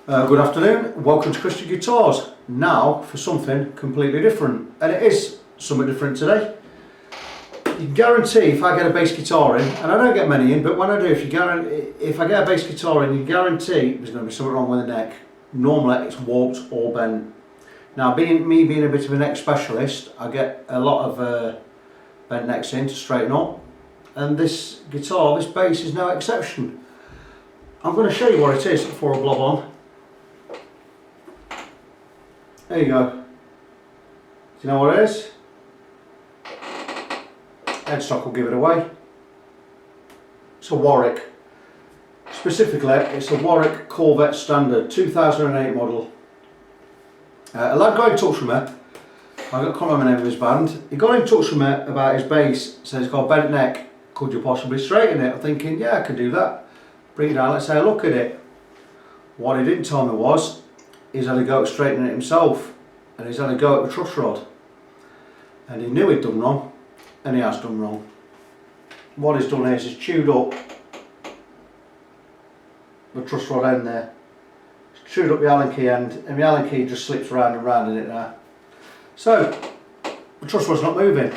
Good afternoon, welcome to Christian Guitars. Now for something completely different, and it is something different today. You can guarantee if I get a bass guitar in, and I don't get many in, but when I do, if I get a bass guitar in, you guarantee there's going to be something wrong with the neck. Normally it's warped or bent. Now being a bit of a neck specialist, I get a lot of bent necks in to straighten up, and this guitar, this bass is no exception. I'm going to show you what it is before I blob on. There you go. Do you know what it is? Headstock will give it away. It's a Warwick. Specifically, it's a Warwick Corvette Standard 2008 model. A lad got in touch with me. I can't remember the name of his band. He got in touch with me about his bass. Said it's got a bent neck. Could you possibly straighten it? I'm thinking, yeah, I can do that. Bring it down. Let's have a look at it. What he didn't tell me was he's had a go at straightening it himself, and he's had a go at the truss rod, and he knew he'd done wrong, and he has done wrong. What he's done is he's chewed up the truss rod end there. He's chewed up the Allen key end, and the Allen key just slips round and round in it now. So the truss rod's not moving.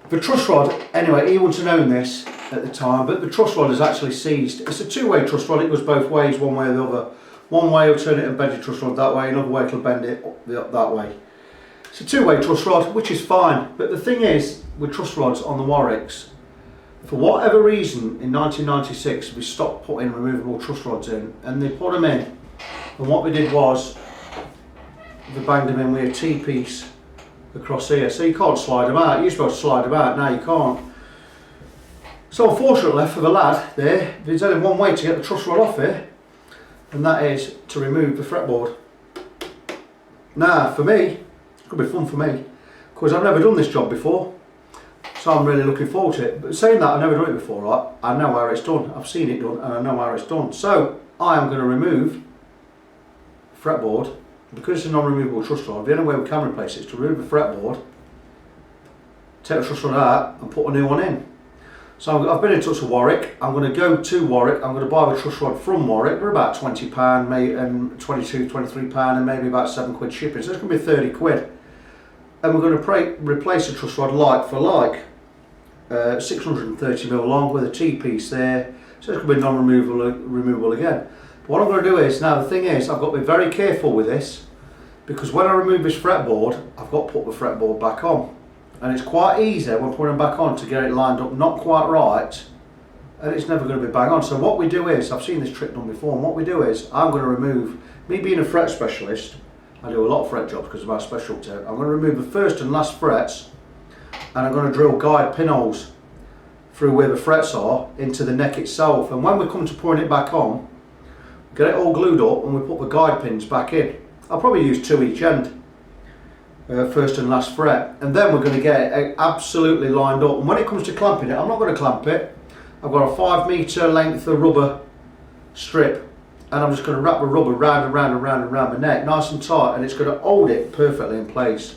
The truss rod, anyway, he wouldn't have known this at the time, but the truss rod is actually seized. It's a two-way truss rod. It goes both ways, one way or the other. One way will turn it and bend your truss rod that way, another way will bend it up that way. It's a two-way truss rod, which is fine, but the thing is, with truss rods on the Warwicks, for whatever reason, in 1996 we stopped putting removable truss rods in, and they put them in, and what we did was, they banged them in with a T-piece across here, so you can't slide them out. You used to be able to slide them out, now you can't. So unfortunately for the lad there, there's only one way to get the truss rod off here, and that is to remove the fretboard. Now for me, it could be fun for me, because I've never done this job before, so I'm really looking forward to it. But saying that, I've never done it before, right? I know how it's done, I've seen it done, and I know how it's done. So I am going to remove the fretboard, because it's a non-removable truss rod. The only way we can replace it is to remove the fretboard, take the truss rod out and put a new one in. So I've been in touch with Warwick. I'm going to go to Warwick. I'm going to buy the truss rod from Warwick. They're about £20, maybe, and £22, £23, and maybe about £7 shipping. So it's going to be 30 quid. And we're going to replace the truss rod like for like. 630mm long with a T-piece there. So it's going to be non-removable again. But what I'm going to do is, now the thing is, I've got to be very careful with this, because when I remove this fretboard, I've got to put the fretboard back on. And it's quite easy when putting them back on to get it lined up not quite right, and it's never going to be bang on. So what we do is, I've seen this trick done before, and what we do is, I'm going to remove, me being a fret specialist, I do a lot of fret jobs because of our specialty, I'm going to remove the first and last frets, and I'm going to drill guide pinholes through where the frets are into the neck itself, and when we come to putting it back on, get it all glued up and we put the guide pins back in. I'll probably use 2 each end. First and last fret, and then we're going to get it absolutely lined up. And when it comes to clamping it, I'm not going to clamp it. I've got a 5 metre length of rubber strip, and I'm just going to wrap the rubber round and round and round and round the neck, nice and tight, and it's going to hold it perfectly in place.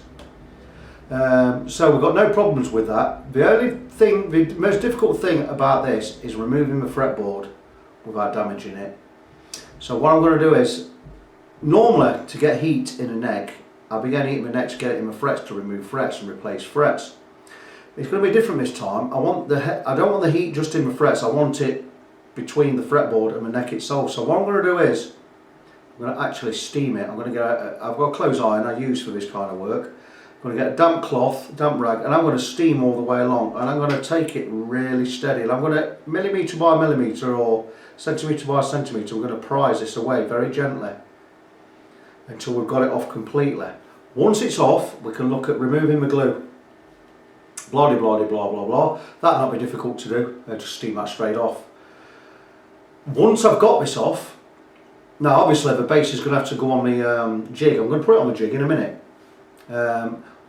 So we've got no problems with that. The only thing, the most difficult thing about this is removing the fretboard without damaging it. So what I'm going to do is, normally to get heat in a neck, I'll be getting heat in my neck to get it in my frets to remove frets and replace frets. It's going to be different this time. I don't want the heat just in my frets, I want it between the fretboard and my neck itself. So what I'm going to do is, I'm going to actually steam it. I've got a clothes iron I use for this kind of work. I'm going to get a damp cloth, damp rag, and I'm going to steam all the way along, and I'm going to take it really steady, and I'm going to millimetre by millimetre or centimetre by centimetre, we're going to prise this away very gently until we've got it off completely. Once it's off, we can look at removing the glue. Blah, blah, blah, blah, blah, blah. That'll not be difficult to do, just steam that straight off. Once I've got this off, now obviously the bass is going to have to go on the jig. I'm going to put it on the jig in a minute.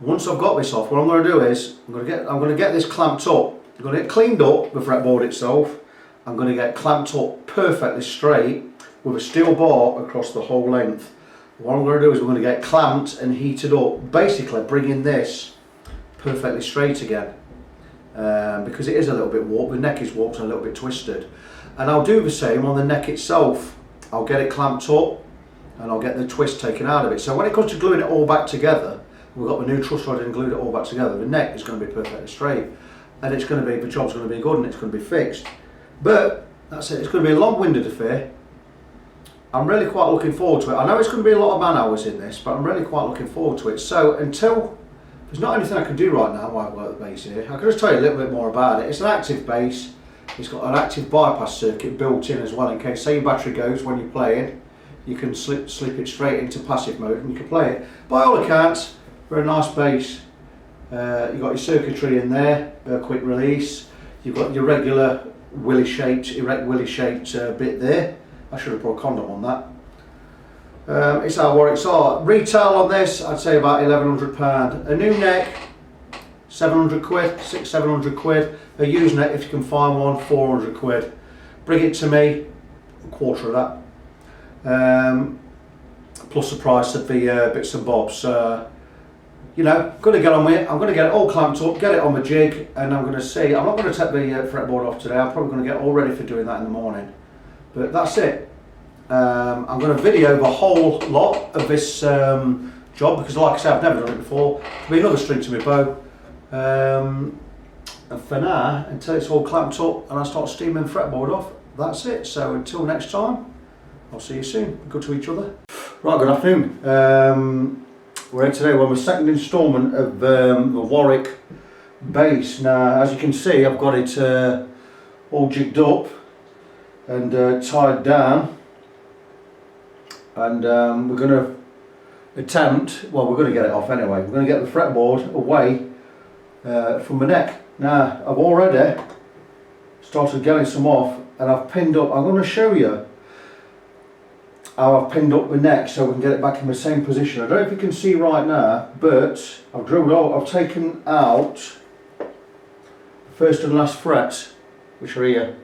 Once I've got this off, what I'm going to do is, I'm going to get this clamped up. I'm going to get cleaned up, the fretboard itself. I'm going to get clamped up perfectly straight with a steel bar across the whole length. What I'm going to do is we're going to get clamped and heated up, basically bringing this perfectly straight again, because it is a little bit warped, the neck is warped and a little bit twisted. And I'll do the same on the neck itself. I'll get it clamped up, and I'll get the twist taken out of it. So when it comes to gluing it all back together, we've got the new truss rod and glued it all back together, the neck is going to be perfectly straight, and it's going to be, the job's going to be good and it's going to be fixed. But that's it, it's going to be a long-winded affair. I'm really quite looking forward to it. I know it's going to be a lot of man hours in this, but I'm really quite looking forward to it. So until, there's not anything I can do right now while I work the bass here. I can just tell you a little bit more about it. It's an active bass. It's got an active bypass circuit built in as well, in case, say your battery goes when you're playing, you can slip it straight into passive mode and you can play it. By all accounts, very nice bass. You've got your circuitry in there, quick release. You've got your regular erect willy shaped bit there. I should have put a condom on that. It's our Warwick. So retail on this, I'd say about £1,100. A new neck, 700 quid, 700 quid. A used neck, if you can find one, 400 quid. Bring it to me, a quarter of that. Plus the price of the bits and bobs. You know, going to get on with it. I'm going to get it all clamped up, get it on the jig, and I'm going to see. I'm not going to take the fretboard off today. I'm probably going to get all ready for doing that in the morning. But that's it. I'm going to video the whole lot of this job, because like I said, I've never done it before. It'll be another string to my bow. And for now, until it's all clamped up and I start steaming the fretboard off, that's it. So until next time, I'll see you soon. Good to each other. Right, good afternoon. We're here today with the second instalment of the Warwick bass. Now, as you can see, I've got it all jigged up and tied down, and we're going to attempt, well, we're going to get it off anyway. We're going to get the fretboard away from the neck. Now, I've already started getting some off, and I've pinned up. I'm going to show you how I've pinned up the neck so we can get it back in the same position. I don't know if you can see right now, but I've drilled out, I've taken out the first and last frets, which are here.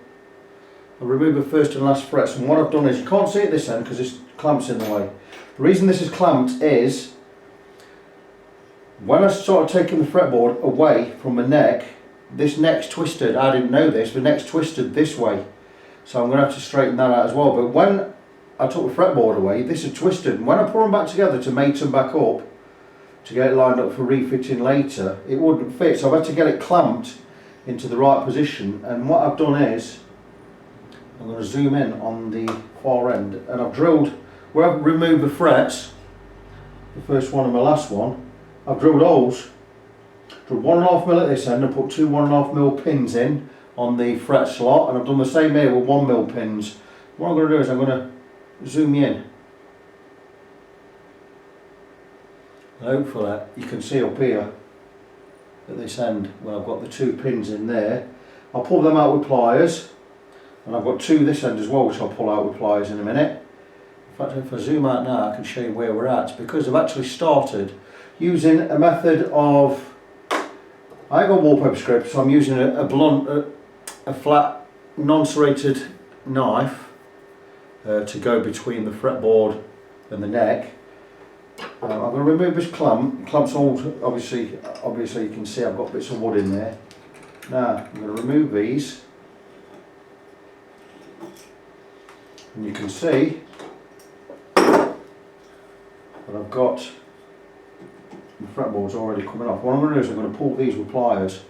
I'll remove the first and last frets, and what I've done is, you can't see it this end because this clamp's in the way. The reason this is clamped is, when I started taking the fretboard away from the neck, this neck's twisted. I didn't know this, the neck's twisted this way. So I'm going to have to straighten that out as well. But when I took the fretboard away, this had twisted. And when I put them back together to mate them back up, to get it lined up for refitting later, it wouldn't fit. So I've had to get it clamped into the right position. And what I've done is, I'm going to zoom in on the far end, and I've drilled, where I've removed the frets, the first one and the last one, I've drilled holes, drilled 1.5mm at this end and put two 1.5mm pins in on the fret slot, and I've done the same here with 1mm pins. What I'm going to do is I'm going to zoom in. And hopefully you can see up here at this end where I've got the two pins in there. I'll pull them out with pliers, and I've got two this end as well, which I'll pull out with pliers in a minute. In fact, if I zoom out now, I can show you where we're at, because I've actually started using a method of, I got wallpaper script, so I'm using a blunt, a flat, non-serrated knife to go between the fretboard and the neck. I'm going to remove this clamp. The clamp's all, obviously you can see I've got bits of wood in there. Now I'm going to remove these, and you can see that I've got the fretboard's already coming off. What I'm going to do is I'm going to pull these with pliers.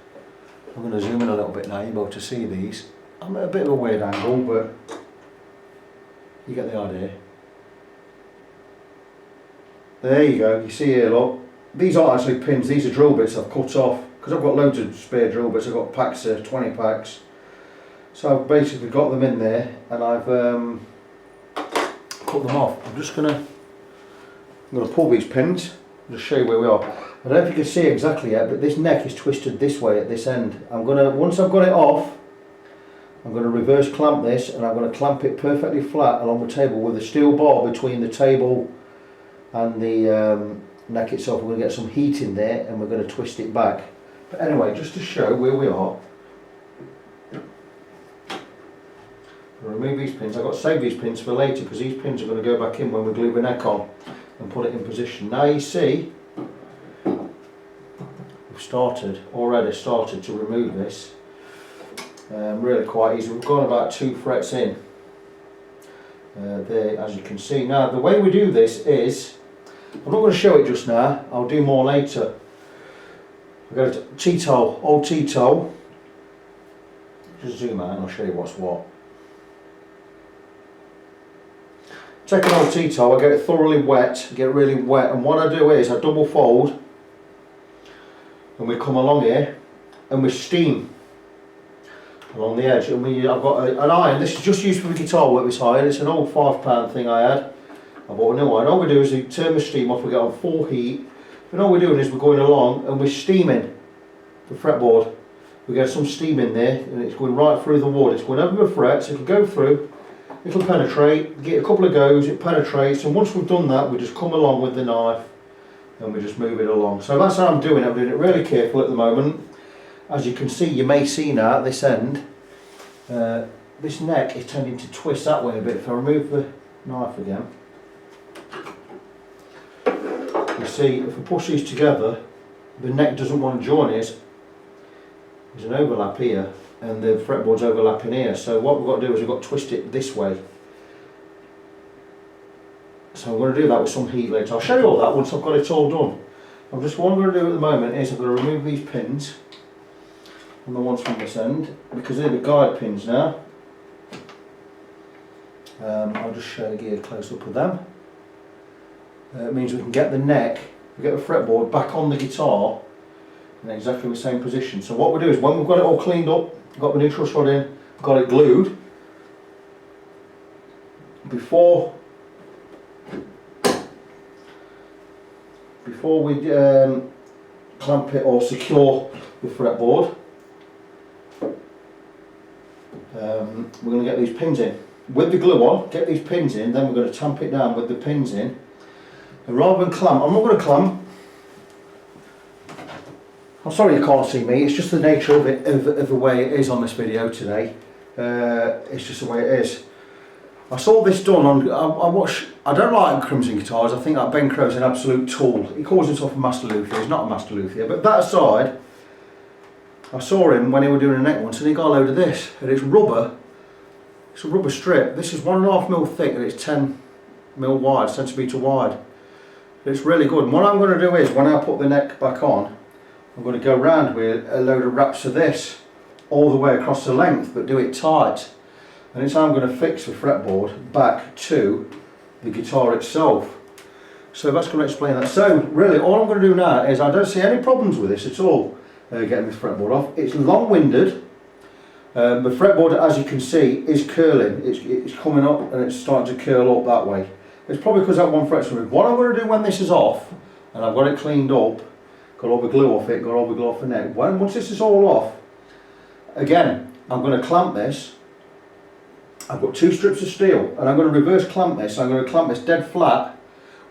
I'm going to zoom in a little bit now, you'll be able to see these. I'm at a bit of a weird angle, but you get the idea. There you go, you see here, look. These aren't actually pins, these are drill bits I've cut off, because I've got loads of spare drill bits. I've got packs of 20 packs. So I've basically got them in there, and I've cut them off. I'm going to pull these pins. Just show you where we are. I don't know if you can see exactly yet, but this neck is twisted this way at this end. Once I've got it off, I'm going to reverse clamp this, and I'm going to clamp it perfectly flat along the table with a steel bar between the table and the neck itself. We're going to get some heat in there, and we're going to twist it back. But anyway, just to show where we are, I'll remove these pins. I've got to save these pins for later, because these pins are going to go back in when we glue the neck on and put it in position. Now you see we've already started to remove this, really quite easy. We've gone about 2 frets in. there, as you can see. Now the way we do this is, I'm not going to show it just now, I'll do more later. I've got a T-tow, old T-tow. Just zoom out and I'll show you what's what. Take an old T-tow, I get it thoroughly wet, get it really wet, and what I do is I double fold and we come along here and we steam along the edge. And I've got an iron, this is just used for the guitar work, this iron. It's an old £5 thing I had. I bought a new iron. All we do is we turn the steam off, we get on full heat, and all we're doing is we're going along and we're steaming the fretboard. We get some steam in there and it's going right through the wood. It's going over the frets, it'll go through, it'll penetrate, get a couple of goes, it penetrates, and once we've done that we just come along with the knife and we just move it along. So that's how I'm doing it really careful at the moment. As you can see, you may see now at this end, this neck is tending to twist that way a bit. If I remove the knife again, you see if I push these together, the neck doesn't want to join it. There's an overlap here and the fretboard's overlapping here, so what we've got to do is we've got to twist it this way. So I'm going to do that with some heat later. I'll show you all that once I've got it all done. What I'm going to do at the moment is I'm going to remove these pins and the ones from this end, because they're the guide pins now. I'll just show you a close up of them. It means we can get the neck, we get the fretboard back on the guitar in exactly the same position. So what we do is when we've got it all cleaned up, got the new truss rod in, got it glued, before we clamp it or secure the fretboard, we're going to get these pins in. With the glue on, get these pins in, then we're going to tamp it down with the pins in. And rather than clamp, I'm not going to clamp. I'm sorry you can't see me, it's just the nature of it, of the way it is on this video today. It's just the way it is. I saw this done on, I don't like Crimson guitars. I think that Ben Crow's an absolute tool. He calls himself a master luthier, he's not a master luthier, but that aside, I saw him when he was doing a neck once and he got a load of this, and it's rubber. It's a rubber strip. This is 1.5mm thick and it's 10mm wide, centimetre wide. It's really good. And what I'm going to do is, when I put the neck back on, I'm going to go round with a load of wraps of this all the way across the length, but do it tight. And it's how I'm going to fix the fretboard back to the guitar itself. So that's going to explain that. So really all I'm going to do now is, I don't see any problems with this at all, getting this fretboard off. It's long-winded. The fretboard, as you can see, is curling. It's coming up and it's starting to curl up that way. It's probably because that one fret's removed. What I'm going to do when this is off, and I've got it cleaned up, got all the glue off it, got all the glue off the neck, once this is all off, again, I'm going to clamp this. I've got 2 strips of steel, and I'm going to reverse clamp this. I'm going to clamp this dead flat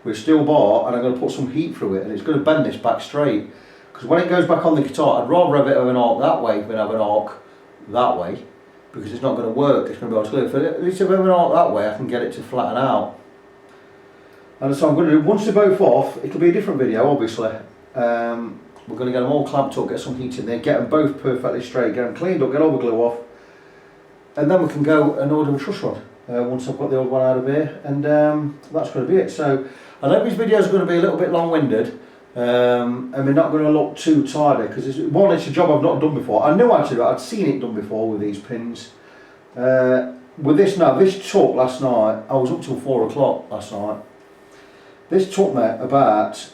with a steel bar, and I'm going to put some heat through it, and it's going to bend this back straight. Because when it goes back on the guitar, I'd rather have it have an arc that way than have an arc that way, because it's not going to work. It's going to be able to glue. If at least if I have an arc that way, I can get it to flatten out. And so I'm going to do, once they're both off, it'll be a different video obviously. We're going to get them all clamped up, get some heat in there, get them both perfectly straight, get them cleaned up, get all the glue off, and then we can go and order a truss rod once I've got the old one out of here, and that's going to be it. So I know these videos are going to be a little bit long-winded, and they're not going to look too tidy, because it's a job I've not done before. I knew how to do it, I'd seen it done before with these pins. With this now, this took last night, I was up till 4 o'clock last night. This took me about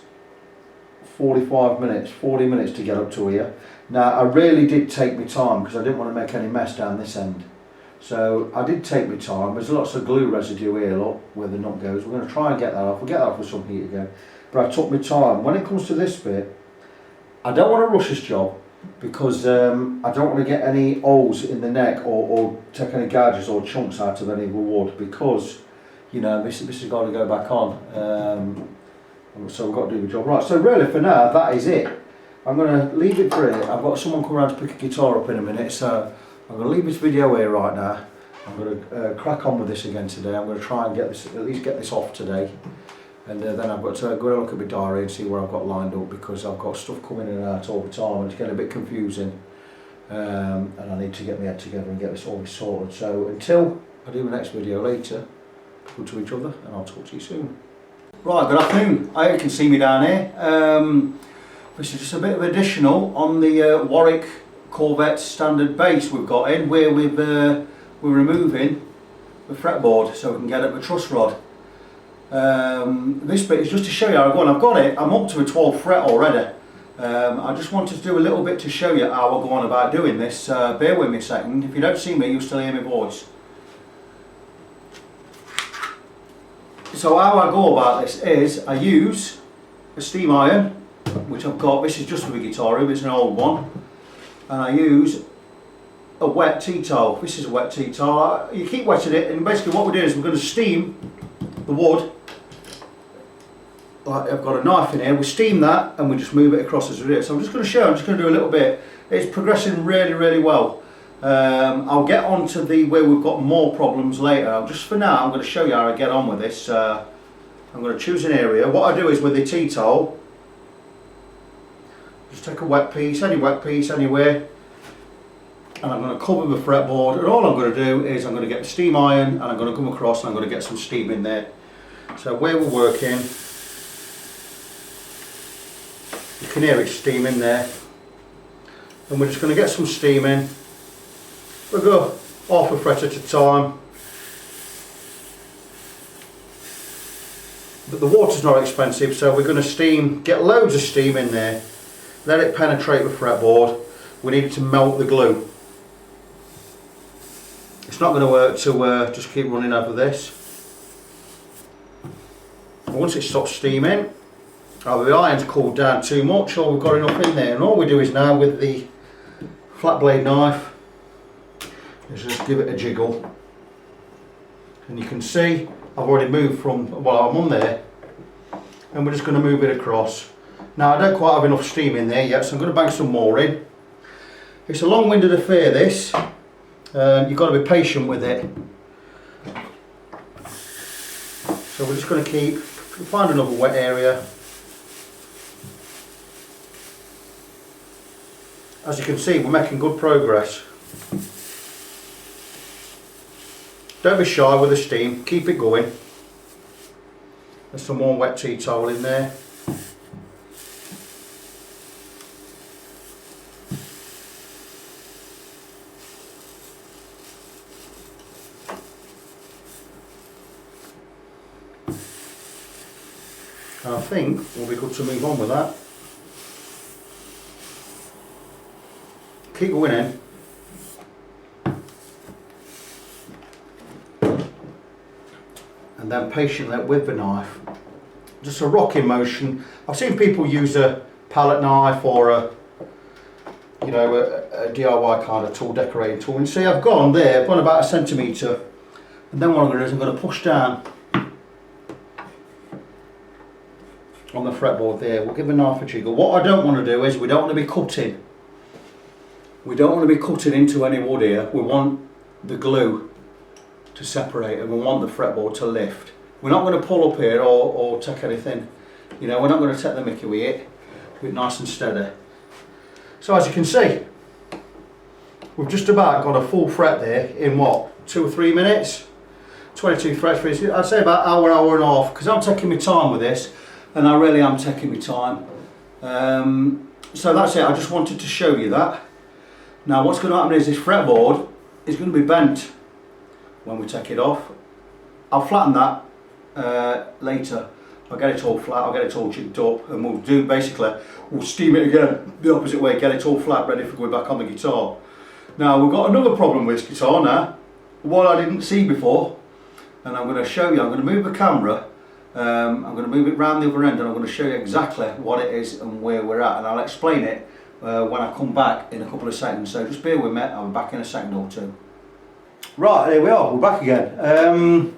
45 minutes, 40 minutes to get up to here. Now I really did take my time because I didn't want to make any mess down this end. So I did take my time. There's lots of glue residue here, look, where the nut goes. We're going to try and get that off. We'll get that off with some heat again. But I took my time. When it comes to this bit, I don't want to rush this job because I don't want to get any holes in the neck or take any gouges or chunks out of any of the wood, because, you know, this has got to go back on. So we've got to do the job right. So really for now, that is it. I'm going to leave it for here. I've got someone come around to pick a guitar up in a minute, so I'm going to leave this video here right now. I'm going to crack on with this again today. I'm going to try and get this, at least get this off today, and then I've got to go and look at my diary and see where I've got lined up, because I've got stuff coming in and out all the time and it's getting a bit confusing, and I need to get my head together and get all this sorted. So until I do the next video later, good to each other, and I'll talk to you soon. Right, good afternoon. I hope you can see me down here. This is just a bit of additional on the Warwick Corvette standard bass we've got in, where we're removing the fretboard so we can get at the truss rod. This bit is just to show you how I go on. I've got it, I'm up to a 12th fret already. I just wanted to do a little bit to show you how I go on about doing this. Bear with me a second. If you don't see me, you'll still hear my voice. So how I go about this is I use a steam iron, which I've got. This is just for the guitar room, it's an old one, and I use a wet tea towel. This is a wet tea towel. You keep wetting it, and basically what we're doing is we're going to steam the wood. Like I've got a knife in here, we steam that and we just move it across as we do it. So I'm just going to show, I'm just going to do a little bit. It's progressing really well. I'll get on to where we've got more problems later. Just for now, I'm going to show you how I get on with this. I'm going to choose an area. What I do is with the tea towel, just take a wet piece, any wet piece anywhere, and I'm going to cover the fretboard, and all I'm going to do is I'm going to get the steam iron and I'm going to come across and I'm going to get some steam in there. So where we're working, you can hear it steaming there, and we're just going to get some steam in. We'll go half a fret at a time, but the water's not expensive, so we're going to get loads of steam in there, let it penetrate the fretboard. We need to melt the glue. It's not going to work to just keep running over this. And once it stops steaming, either the iron's cooled down too much or we've got enough in there, and all we do is now with the flat blade knife is just give it a jiggle, and you can see I've already moved from, well, I'm on there, and we're just going to move it across. Now I don't quite have enough steam in there yet, so I'm going to bang some more in. It's a long-winded affair this, you've got to be patient with it. So we're just going to find another wet area. As you can see, we're making good progress. Don't be shy with the steam, keep it going. There's some more wet tea towel in there. And I think we'll be good to move on with that. Keep going in. And then patiently with the knife, just a rocking motion. I've seen people use a palette knife or a DIY kind of tool, decorating tool. And see, I've gone there, I've gone about 1 centimetre, and then what I'm going to do is I'm going to push down on the fretboard there. We'll give the knife a jiggle. What I don't want to do is we don't want to be cutting. We don't want to be cutting into any wood here. We want the glue to separate, and we want the fretboard to lift. We're not going to pull up here or take anything, we're not going to take the mickey with it. Do it nice and steady. So as you can see, we've just about got a full fret there in what, 2 or 3 minutes? 22 frets for it. I'd say about hour and a half, because I'm taking my time with this, and I really am taking my time. So that's it, I just wanted to show you that. Now what's going to happen is this fretboard is going to be bent when we take it off. I'll flatten that later. I'll get it all flat, I'll get it all jigged up, and we'll steam it again the opposite way, get it all flat, ready for going back on the guitar. Now we've got another problem with this guitar now, one I didn't see before, and I'm going to show you. I'm going to move the camera, I'm going to move it round the other end, and I'm going to show you exactly what it is and where we're at, and I'll explain it when I come back in a couple of seconds. So just bear with me, I'll be back in a second or two. Right, here we are, we're back again.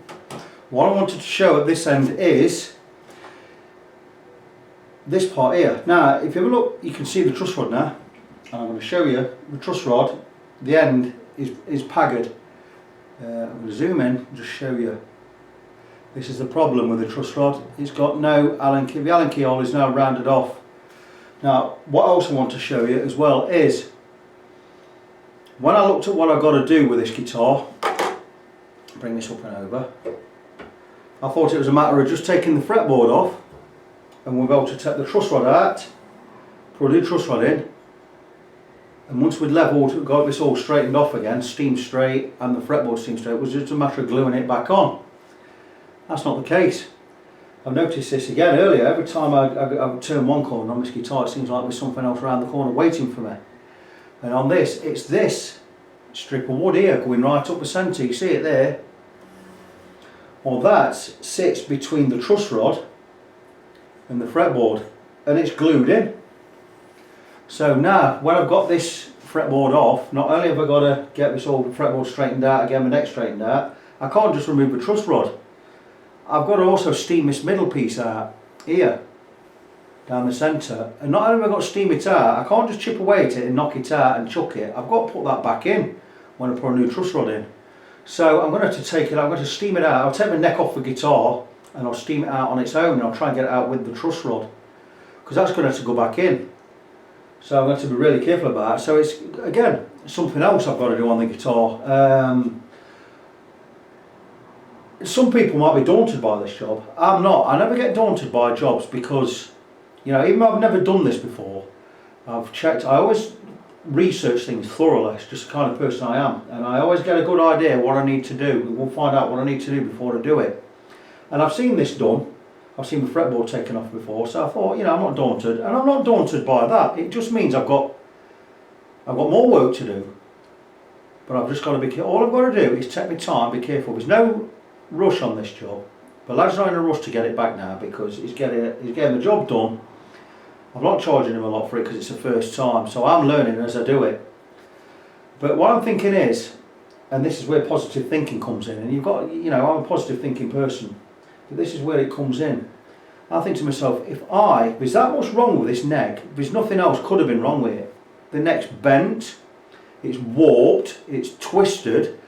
What I wanted to show at this end is this part here. Now if you have a look, you can see the truss rod now, and I'm going to show you the truss rod. The end is paggered. I'm going to zoom in and just show you. This is the problem with the truss rod. It's got no Allen key. The Allen keyhole is now rounded off. Now what I also want to show you as well is, when I looked at what I've got to do with this guitar, bring this up and over, I thought it was a matter of just taking the fretboard off, and we'll be able to take the truss rod out, put a new truss rod in, and once we'd levelled, got this all straightened off again, steam straight, and the fretboard steam straight, it was just a matter of gluing it back on. That's not the case. I've noticed this again earlier. Every time I turn one corner on this guitar, it seems like there's something else around the corner waiting for me. And on this, it's this strip of wood here going right up the centre. You see it there? Well, that sits between the truss rod and the fretboard, and it's glued in. So now, when I've got this fretboard off, not only have I got to get this old fretboard straightened out, again my neck straightened out, I can't just remove the truss rod. I've got to also steam this middle piece out here, down the centre. And not only have I got to steam it out, I can't just chip away at it and knock it out and chuck it. I've got to put that back in when I put a new truss rod in. So I'm going to have to take it, I'm going to steam it out. I'll take my neck off the guitar and I'll steam it out on its own, and I'll try and get it out with the truss rod, because that's going to have to go back in. So I'm going to have to be really careful about it. So it's, again, something else I've got to do on the guitar. Some people might be daunted by this job. I'm not. I never get daunted by jobs because, you know, even though I've never done this before, I've checked, I always research things thoroughly. It's just the kind of person I am, and I always get a good idea what I need to do. We'll find out what I need to do before I do it. And I've seen this done. I've seen the fretboard taken off before, so I thought, you know, I'm not daunted, and I'm not daunted by that. It just means I've got more work to do, but I've just got to be. All I've got to do is take my time, be careful. There's no rush on this job. The lad's not in a rush to get it back now because he's getting the job done. I'm not charging him a lot for it because it's the first time, so I'm learning as I do it. But what I'm thinking is, and this is where positive thinking comes in, and you've got, you know, I'm a positive thinking person, but this is where it comes in. I think to myself, if there's that much wrong with this neck, there's nothing else could have been wrong with it. The neck's bent, it's warped, it's twisted,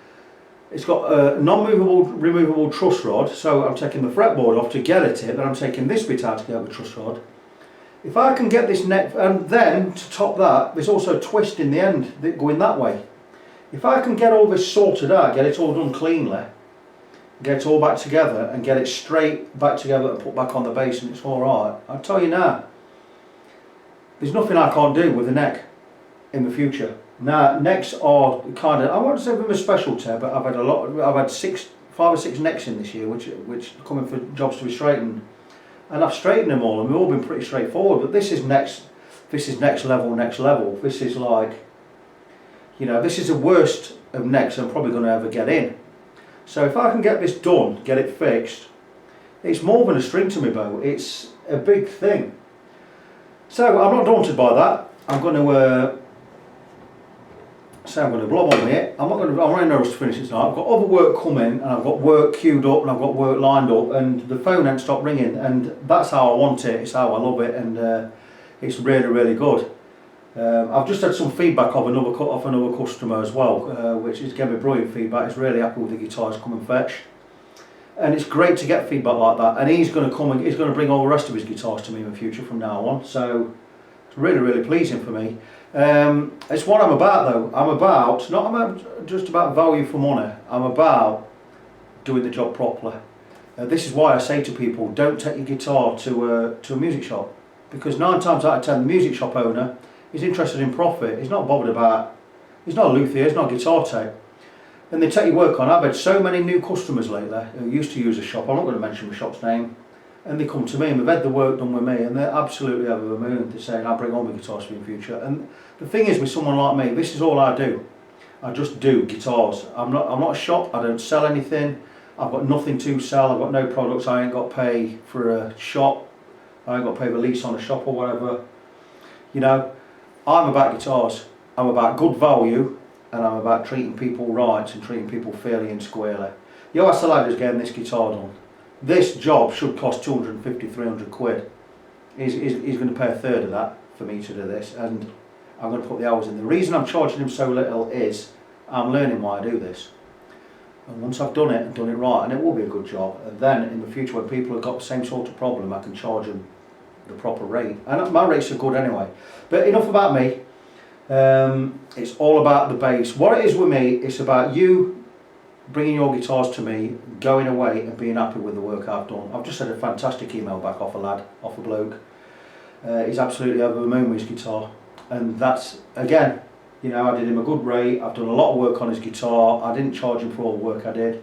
it's got a non-movable, removable truss rod, so I'm taking the fretboard off to get at it, then I'm taking this bit out to get at the truss rod. If I can get this neck, and then to top that, there's also a twist in the end going that way. If I can get all this sorted out, get it all done cleanly, get it all back together and get it straight back together and put back on the bass and it's alright, I'll tell you now, there's nothing I can't do with the neck in the future. Now, necks are kind of, I won't say they're a specialty, but I've had 5 or 6 necks in this year which are coming for jobs to be straightened. And I've straightened them all and they've all been pretty straightforward, but this is next level. This is like, you know, this is the worst of necks I'm probably going to ever get in. So if I can get this done, get it fixed, it's more than a string to my bow, it's a big thing. So I'm not daunted by that. I'm going to blob on it. I'm really nervous to finish it tonight. I've got other work coming and I've got work queued up and I've got work lined up, and the phone ain't stopped ringing, and that's how I want it, it's how I love it, and it's really, really good. I've just had some feedback of another customer as well, which is giving me brilliant feedback. He's really happy with the guitars come and fetch, and it's great to get feedback like that. And he's going to bring all the rest of his guitars to me in the future from now on. So it's really, really pleasing for me. It's what I'm about though. I'm just about value for money. I'm about doing the job properly. This is why I say to people, don't take your guitar to a music shop, because 9 times out of 10 the music shop owner is interested in profit. He's not bothered about, he's not a luthier, he's not a guitar tech. And they take your work on. I've had so many new customers lately who used to use a shop, I'm not going to mention the shop's name, and they come to me and they've had the work done with me and they're absolutely over the moon. They're saying, I'll bring all my guitars for you in the future. And the thing is, with someone like me, this is all I do. I just do guitars. I'm not a shop, I don't sell anything, I've got nothing to sell, I've got no products, I ain't got to pay for a shop, I ain't got to pay the lease on a shop or whatever. You know, I'm about guitars. I'm about good value, and I'm about treating people right and treating people fairly and squarely. You ask the lad who's getting this guitar done, this job should cost 250, 300 quid. He's going to pay a third of that for me to do this, and I'm going to put the hours in. The reason I'm charging him so little is I'm learning why I do this. And once I've done it and done it right, and it will be a good job, and then in the future when people have got the same sort of problem, I can charge them the proper rate. And my rates are good anyway. But enough about me. It's all about the bass. What it is with me, it's about you bringing your guitars to me, going away and being happy with the work I've done. I've just had a fantastic email back off a lad, off a bloke. He's absolutely over the moon with his guitar, and that's, again, you know, I did him a good rate, I've done a lot of work on his guitar, I didn't charge him for all the work I did.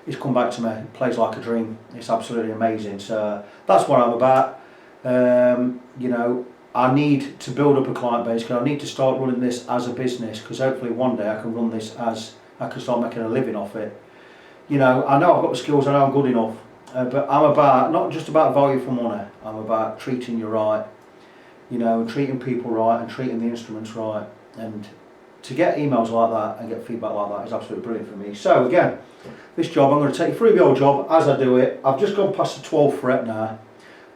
He's come back to me, plays like a dream, it's absolutely amazing. So that's what I'm about. You know, I need to build up a client base, because I need to start running this as a business, because hopefully one day I can run this as, I can start making a living off it. You know I've got the skills, I know I'm good enough, but I'm about, not just about value for money, I'm about treating you right, you know, and treating people right and treating the instruments right. And to get emails like that and get feedback like that is absolutely brilliant for me. So again, this job, I'm going to take you through the old job as I do it. I've just gone past the 12th fret now.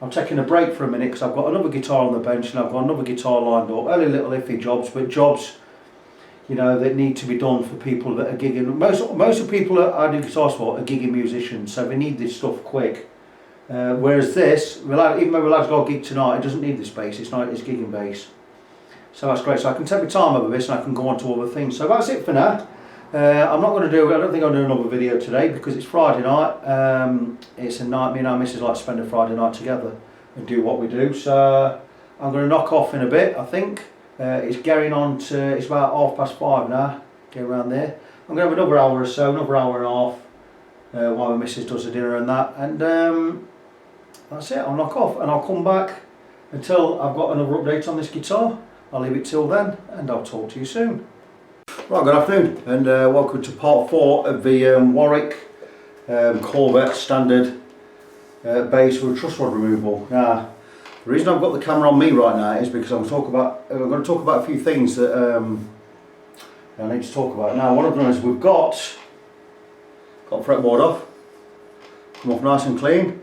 I'm taking a break for a minute because I've got another guitar on the bench and I've got another guitar lined up. Only little iffy jobs, but jobs, you know, that need to be done for people that are gigging. Most of the people that I do guitars for are gigging musicians, so they need this stuff quick. Whereas this, even though the lad's got a gig tonight, it doesn't need this bass, it's not his gigging bass. So that's great, so I can take my time over this and I can go on to other things. So that's it for now. I'm not going to do, I don't think I'll do another video today because it's Friday night. It's a night, me and our missus like to spend a Friday night together and do what we do. So I'm going to knock off in a bit, I think. It's getting on to, it's about 5:30 now, get around there. I'm going to have another hour or so, another hour and a half while my missus does the dinner and that. And that's it, I'll knock off and I'll come back until I've got another update on this guitar. I'll leave it till then and I'll talk to you soon. Right, good afternoon and welcome to part 4 of the Warwick Corvette standard bass with truss rod removal. Now, the reason I've got the camera on me right now is because I'm going to talk about a few things that I need to talk about. Now, what I've done is we've got fretboard off, come off nice and clean.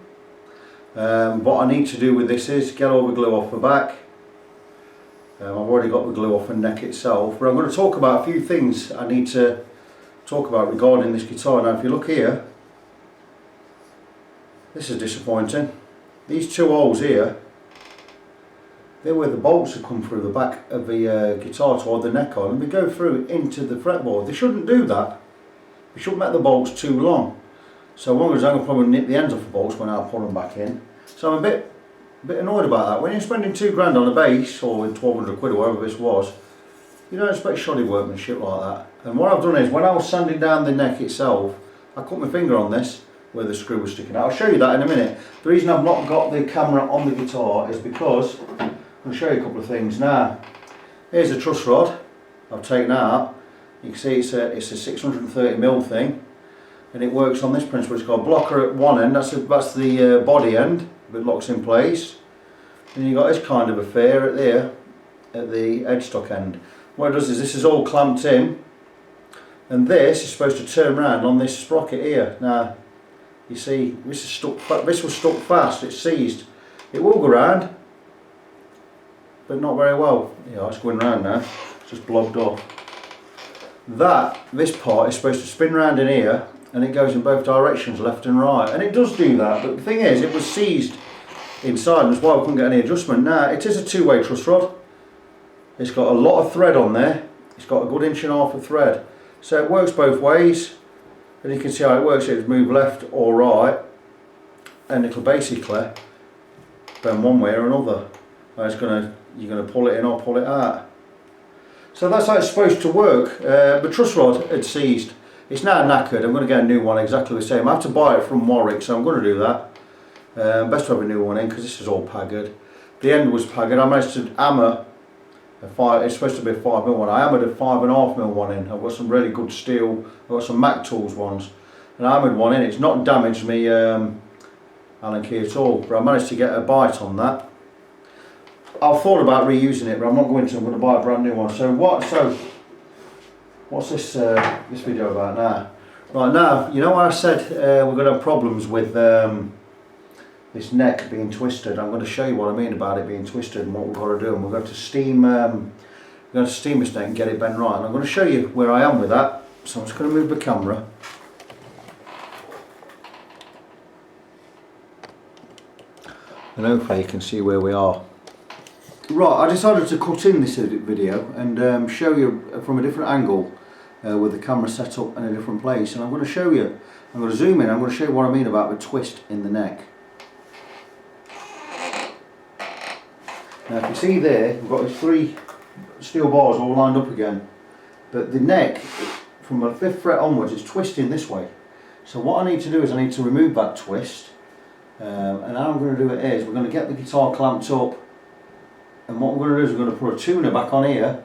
What I need to do with this is get all the glue off the back. I've already got the glue off the neck itself, but I'm going to talk about a few things I need to talk about regarding this guitar. Now if you look here, this is disappointing. These two holes here, they're where the bolts have come through the back of the guitar toward the neck on, and they go through into the fretboard. They shouldn't do that. They shouldn't make the bolts too long. So long as I'm going to probably nip the ends off the bolts when I put them back in. So I'm a bit annoyed about that. When you're spending £2 on a bass, or 1,200 quid or whatever this was, you don't expect shoddy workmanship like that. And what I've done is, when I was sanding down the neck itself, I cut my finger on this where the screw was sticking out. I'll show you that in a minute. The reason I've not got the camera on the guitar is because I'm going to show you a couple of things. Now, here's a truss rod I've taken out. You can see it's a 630mm thing, and it works on this principle. It's got a blocker at one end, that's the body end, that locks in place. And you've got this kind of affair at there, at the headstock end. What it does is, this is all clamped in, and this is supposed to turn around on this sprocket here. Now, you see, this was stuck fast, it's seized. It will go round, but not very well. Yeah, it's going round now, it's just blocked off. This part is supposed to spin round in here, and it goes in both directions, left and right, and it does do that, but the thing is, it was seized inside, and that's why we couldn't get any adjustment. Now, it is a two-way truss rod. It's got a lot of thread on there. It's got a good 1.5 inch of thread, so it works both ways, and you can see how it works. It'll move left or right, and it'll basically bend one way or another. You're going to pull it in or pull it out. So that's how it's supposed to work. The truss rod had seized. It's now knackered. I'm going to get a new one exactly the same. I have to buy it from Warwick, so I'm going to do that. Best to have a new one in, because this is all paggered. The end was paggered. I managed to hammer it's supposed to be a 5mm one. I hammered a 5.5mm one in. I've got some really good steel. I've got some Mac Tools ones, and I hammered one in. It's not damaged me Allen key at all, but I managed to get a bite on that. I've thought about reusing it, but I'm not going to. I'm going to buy a brand new one. So what's this video about now? Right, now, you know I said we're going to have problems with this neck being twisted. I'm going to show you what I mean about it being twisted and what we've got to do. And we're going to steam this neck and get it bent right. And I'm going to show you where I am with that. So I'm just going to move the camera. And hopefully you can see where we are. Right, I decided to cut in this video and show you from a different angle with the camera set up in a different place, and I'm going to show you. I'm going to zoom in. I'm going to show you what I mean about the twist in the neck. Now if you see there, we've got these 3 steel bars all lined up again, but the neck from the 5th fret onwards is twisting this way. So what I need to do is I need to remove that twist, and how I'm going to do it is we're going to get the guitar clamped up, and what we're going to do is we're going to put a tuner back on here,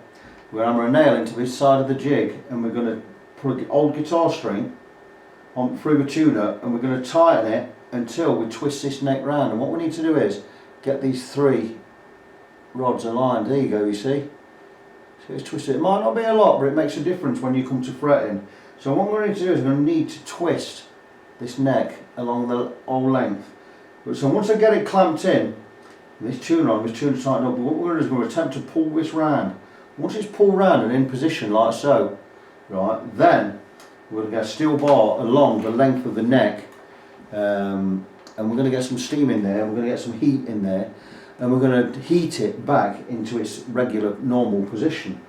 we're going to hammer a nail into this side of the jig, and we're going to put an old guitar string on through the tuner, and we're going to tighten it until we twist this neck round. And what we need to do is get these 3 rods aligned. There you go, you see? So it's twisted. It might not be a lot, but it makes a difference when you come to fretting. So what we're going to do is we're going to need to twist this neck along the whole length. So once I get it clamped in, this tuner tightened up, what we're going to do is we're going to attempt to pull this round. Once it's pulled round and in position like so, right, then we're going to get a steel bar along the length of the neck, and we're going to get some steam in there, we're going to get some heat in there, and we're going to heat it back into its regular normal position.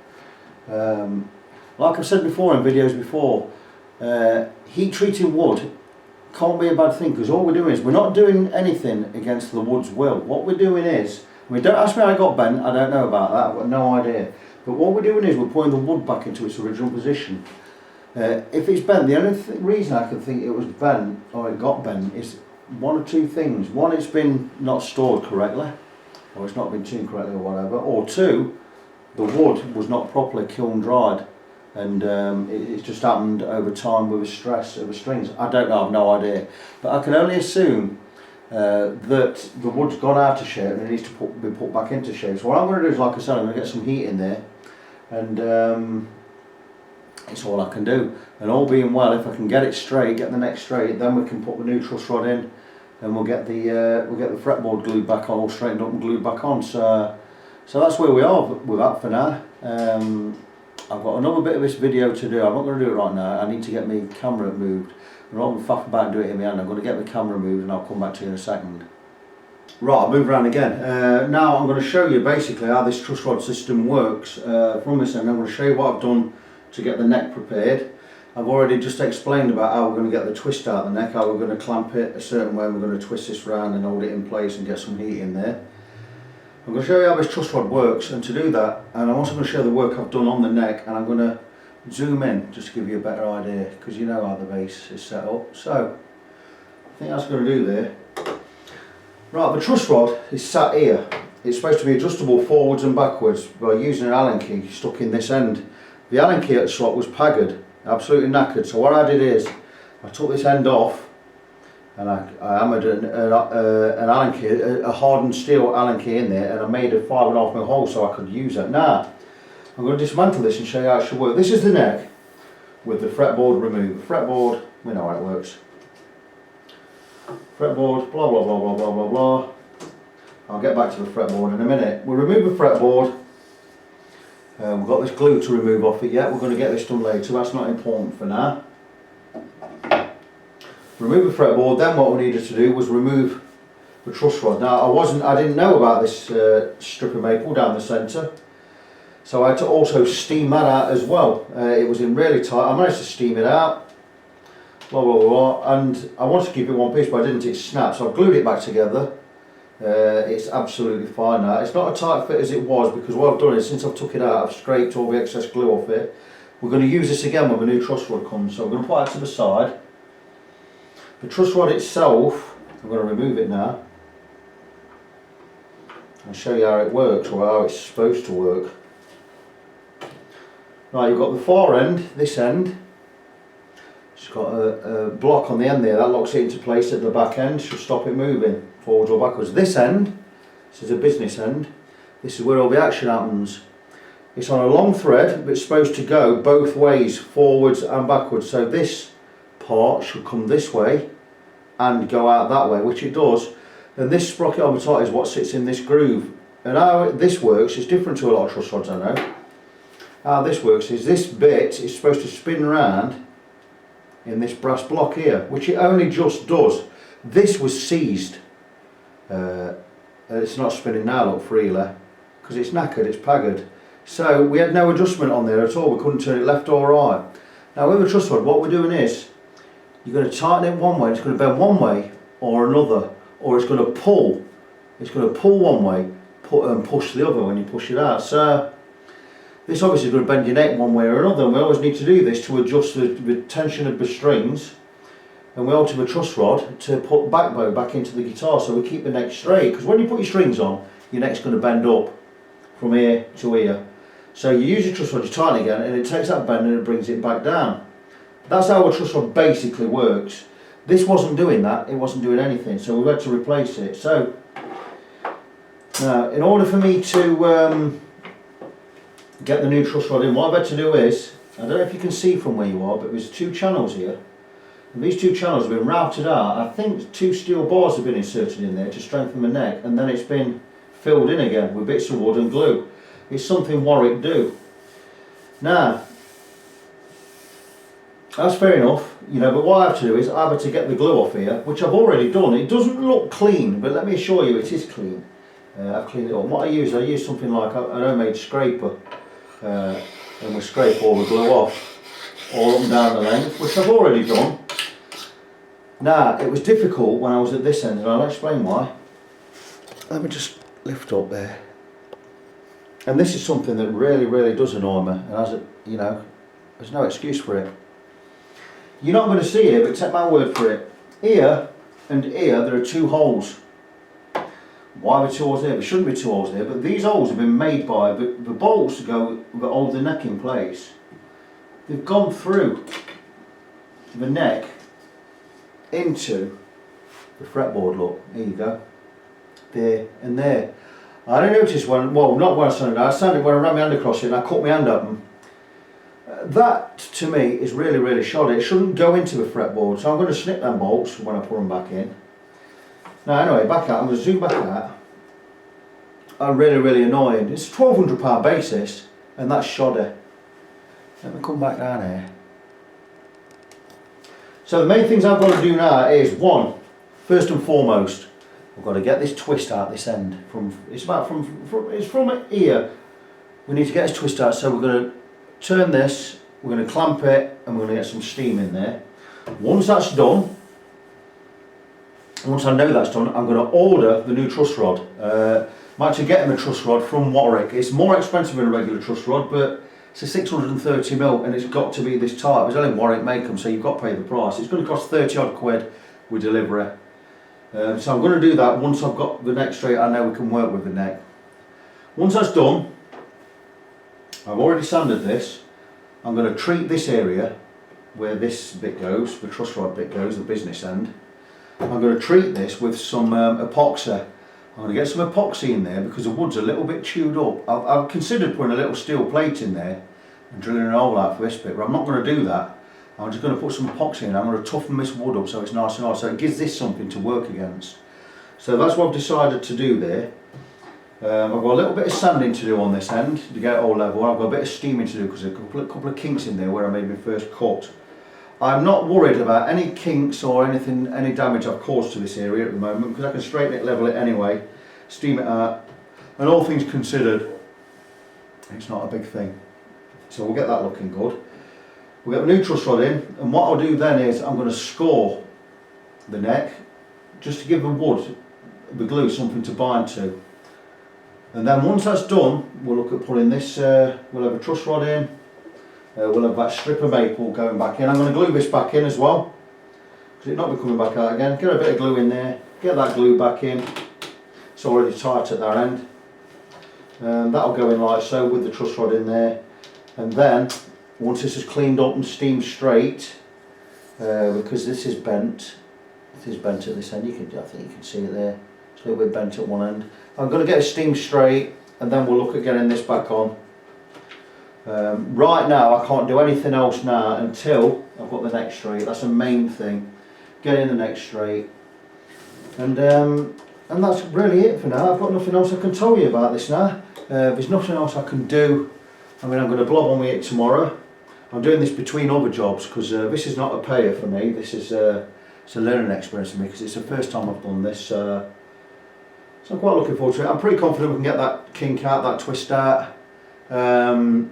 Like I've said before in videos before, heat treating wood can't be a bad thing, because all we're doing is we're not doing anything against the wood's will. What we're doing is, don't ask me how it got bent, I don't know about that, I've got no idea. But what we're doing is we're putting the wood back into its original position. If it's bent, the only reason I can think it was bent, or it got bent, is 1 or 2 things. 1, it's been not stored correctly, or it's not been tuned correctly or whatever, or 2, the wood was not properly kiln dried, and it's just happened over time with the stress of the strings. I don't know, I've no idea, but I can only assume that the wood's gone out of shape and it needs to be put back into shape. So what I'm going to do is, like I said, I'm going to get some heat in there, and it's all I can do. And all being well, if I can get it straight, get the neck straight, then we can put the new truss rod in, and we'll get the fretboard glued back on, all straightened up and glued back on. So that's where we are with that for now. I've got another bit of this video to do. I'm not going to do it right now. I need to get my camera moved. Rather than faff about and do it in my hand, I'm going to get the camera moved, and I'll come back to you in a second. Right, I'll move around again. Now I'm going to show you basically how this truss rod system works from this end. I'm going to show you what I've done to get the neck prepared. I've already just explained about how we're going to get the twist out of the neck, how we're going to clamp it a certain way, and we're going to twist this round and hold it in place and get some heat in there. I'm going to show you how this truss rod works, and to do that, and I'm also going to show the work I've done on the neck, and I'm going to zoom in just to give you a better idea, because you know how the bass is set up. So I think that's going to do there. Right, the truss rod is sat here. It's supposed to be adjustable forwards and backwards by using an Allen key stuck in this end. The Allen key at the slot was paggered, absolutely knackered, so what I did is I took this end off, and I hammered an Allen key, a hardened steel Allen key in there, and I made a 5.5mm hole so I could use it. Now I'm going to dismantle this and show you how it should work. This is the neck with the fretboard removed. Fretboard, we know how it works. Fretboard, blah blah blah blah blah blah blah. I'll get back to the fretboard in a minute. We'll remove the fretboard. We've got this glue to remove off it yet. We're going to get this done later. That's not important for now. Remove the fretboard. Then what we needed to do was remove the truss rod. Now I didn't know about this strip of maple down the centre, so I had to also steam that out as well. It was in really tight. I managed to steam it out. Blah blah blah. And I wanted to keep it one piece, but I didn't. It snapped. So I glued it back together. It's absolutely fine now. It's not a tight fit as it was, because what I've done is, since I've took it out, I've scraped all the excess glue off it. We're going to use this again when the new truss rod comes, so we're going to put that to the side. The truss rod itself, I'm going to remove it now and show you how it works, or how it's supposed to work. Right, you've got the far end, this end. It's got a block on the end there that locks it into place at the back end, should stop it moving forwards or backwards. This end, this is a business end, this is where all the action happens. It's on a long thread, but it's supposed to go both ways, forwards and backwards. So this part should come this way and go out that way, which it does. And this sprocket on the top is what sits in this groove. And how this works is different to a lot of truss rods I know. How this works is this bit is supposed to spin round in this brass block here, which it only just does. This was seized. It's not spinning now, look, freely, because it's knackered, it's paggered. So we had no adjustment on there at all, we couldn't turn it left or right. Now with a truss rod, what we're doing is, you're going to tighten it one way, it's going to bend one way or another, or it's going to pull one way, and push the other when you push it out. So this obviously is going to bend your neck one way or another, and we always need to do this to adjust the tension of the strings, and we alter the truss rod to put the backbone back into the guitar so we keep the neck straight, because when you put your strings on, your neck's going to bend up from ear to ear. So you use your truss rod, you tighten it again, and it takes that bend and it brings it back down. That's how a truss rod basically works. This wasn't doing that, it wasn't doing anything, so we had to replace it. So now, in order for me to get the new truss rod in, what I've had to do is, I don't know if you can see from where you are, but there's 2 channels here. And these 2 channels have been routed out. I think 2 steel bars have been inserted in there to strengthen the neck, and then it's been filled in again with bits of wood and glue. It's something Warwick do. Now, that's fair enough, you know, but what I have to do is I have to get the glue off here, which I've already done. It doesn't look clean, but let me assure you it is clean. I've cleaned it up. What I use something like an homemade scraper, and we scrape all the glue off, all up and down the length, which I've already done. Now, it was difficult when I was at this end, and I'll explain why. Let me just lift up there. And this is something that really, really does annoy me, and as it, you know, there's no excuse for it. You're not going to see it, but take my word for it. Here and here, there are 2 holes. Why are there 2 holes there? There shouldn't be 2 holes there, but these holes have been made by the bolts that hold the neck in place. They've gone through the neck into the fretboard. Look, there you go. There and there. I don't notice when, well, not when I sanded it, I sanded when I ran my hand across it and I cut my hand open. That to me is really, really shoddy. It shouldn't go into the fretboard, so I'm going to snip them bolts when I put them back in. Now anyway, back out, I'm going to zoom back out. I'm really, really annoying. It's a £1,200 basis, and that's shoddy. Let me come back down here. So the main things I've got to do now is, one, first and foremost, we've got to get this twist out this end. It's from here. We need to get this twist out, so we're going to turn this, we're going to clamp it, and we're going to get some steam in there. Once that's done, once I know that's done, I'm going to order the new truss rod. I'm actually getting the truss rod from Warwick. It's more expensive than a regular truss rod, but it's a 630mm and it's got to be this type. It's only Warwick make them, so you've got to pay the price. It's going to cost 30 odd quid with delivery. So I'm going to do that once I've got the neck straight. I know we can work with the neck. Once that's done, I've already sanded this. I'm going to treat this area where this bit goes, the truss rod bit goes, the business end. I'm going to treat this with some epoxy. I'm going to get some epoxy in there because the wood's a little bit chewed up. I've considered putting a little steel plate in there and drilling a hole out for this bit, but I'm not going to do that. I'm just going to put some epoxy in. I'm going to toughen this wood up so it's nice and hard, so it gives this something to work against. So that's what I've decided to do there. I've got a little bit of sanding to do on this end to get it all level. I've got a bit of steaming to do because there's a couple of kinks in there where I made my first cut. I'm not worried about any kinks or anything, any damage I've caused to this area at the moment, because I can straighten it, level it anyway, steam it out, and all things considered, it's not a big thing. So we'll get that looking good. We'll get the new truss rod in, and what I'll do then is I'm going to score the neck, just to give the wood, the glue, something to bind to. And then once that's done, we'll look at putting this, we'll have a truss rod in, we'll have that strip of maple going back in. I'm going to glue this back in as well, because it'll not be coming back out again. Get a bit of glue in there, get that glue back in. It's already tight at that end. That'll go in like so with the truss rod in there. And then, once this is cleaned up and steamed straight, because this is bent at this end, I think you can see it there. It's a little bit bent at one end. I'm going to get it steamed straight, and then we'll look at getting this back on. Right now I can't do anything else now until I've got the neck straight. That's the main thing, getting the neck straight, and that's really it for now. I've got nothing else I can tell you about this now. There's nothing else I can do. I mean, I'm going to blob on with it tomorrow. I'm doing this between other jobs because this is not a payer for me. This is it's a learning experience for me because it's the first time I've done this. So I'm quite looking forward to it. I'm pretty confident we can get that kink out, that twist out. And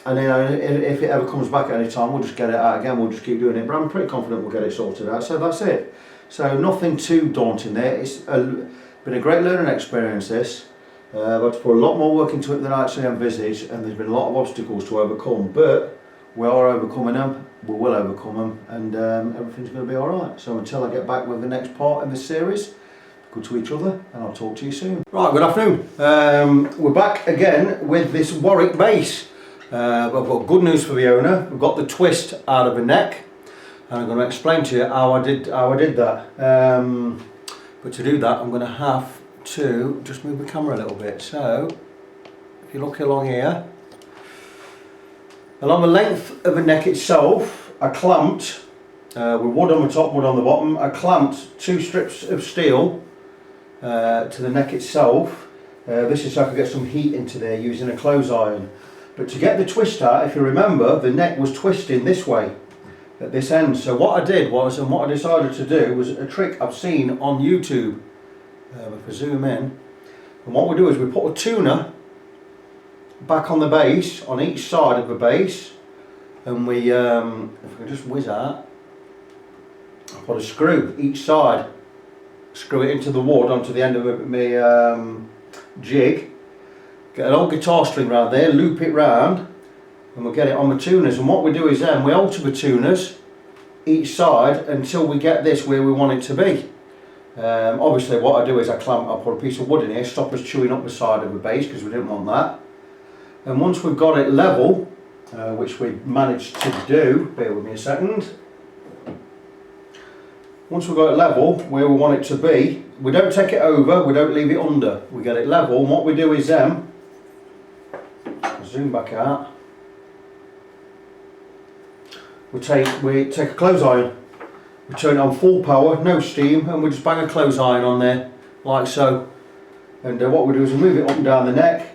then if it ever comes back at any time, we'll just get it out again, we'll just keep doing it. But I'm pretty confident we'll get it sorted out, so that's it. So nothing too daunting there. It's been a great learning experience, this. I've had to put a lot more work into it than I actually envisaged, and there's been a lot of obstacles to overcome, but we are overcoming them, we will overcome them, and everything's going to be alright. So until I get back with the next part in this series, good to each other, and I'll talk to you soon. Right, good afternoon. We're back again with this Warwick bass. I've got good news for the owner. We've got the twist out of the neck, and I'm going to explain to you how I did that. But to do that, I'm going to have to just move the camera a little bit. So if you look along here, along the length of the neck itself, I clamped with wood on the top, wood on the bottom. I clamped 2 strips of steel to the neck itself. This is so I could get some heat into there using a clothes iron. But to get the twist out, if you remember, the neck was twisting this way at this end. So what I did was, and what I decided to do, was a trick I've seen on YouTube. If I zoom in, and what we do is we put a tuner back on the base, on each side of the base, and we, if we just whiz out, I put a screw each side, screw it into the wood onto the end of my jig. Get an old guitar string round there, loop it round, and we'll get it on the tuners. And what we do is then we alter the tuners each side until we get this where we want it to be. Obviously what I do is I put a piece of wood in here, stop us chewing up the side of the base, because we didn't want that. And once we've got it level, which we managed to do, bear with me a second. Once we've got it level where we want it to be, we don't take it over, we don't leave it under, we get it level. And what we do is then, zoom back out, we take a clothes iron, we turn it on full power, no steam, and we just bang a clothes iron on there like so. And what we do is we move it up and down the neck,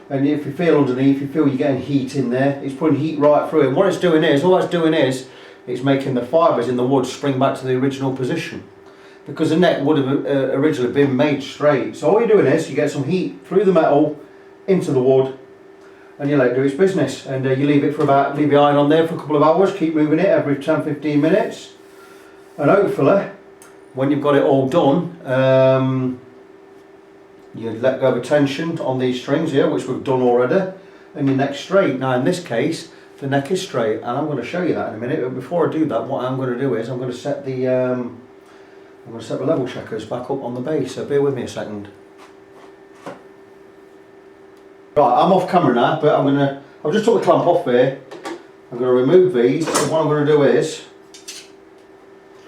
and if you feel underneath, you feel you're getting heat in there, it's putting heat right through it. And what it's doing is, all it's doing is it's making the fibres in the wood spring back to the original position, because the neck would have originally been made straight. So all you're doing is you get some heat through the metal into the wood, and you let it do its business, and you leave the iron on there for a couple of hours, keep moving it every 10-15 minutes, and hopefully when you've got it all done, you let go of the tension on these strings here, which we've done already, and your neck's straight. Now in this case the neck is straight, and I'm going to show you that in a minute. But before I do that, what I'm going to do is I'm going to set the level checkers back up on the base, so bear with me a second. Right, I'm off camera now, but I've just took the clamp off there. I'm going to remove these, and what I'm going to do is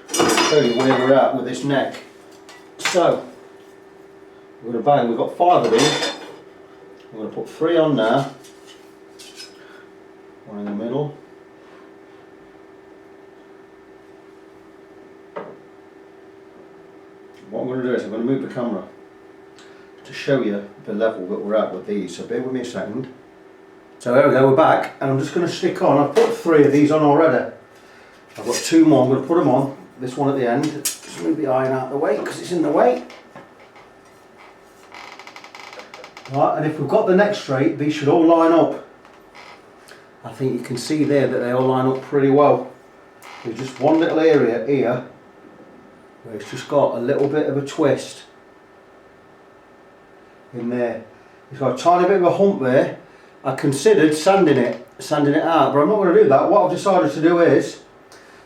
show you where we're at with this neck. So we're going to bang, we've got 5 of these. I'm going to put 3 on now, 1 in the middle. What I'm going to do is I'm going to move the camera to show you the level that we're at with these, so bear with me a second. So there we go, we're back, and I'm just going to stick on, I've put 3 of these on already. I've got 2 more, I'm going to put them on, this one at the end. Just move the iron out of the way because it's in the way. Right, and if we've got the neck straight, these should all line up. I think you can see there that they all line up pretty well. There's just one little area here where it's just got a little bit of a twist in there. It's got a tiny bit of a hump there. I considered sanding it out, but I'm not going to do that. What I've decided to do is,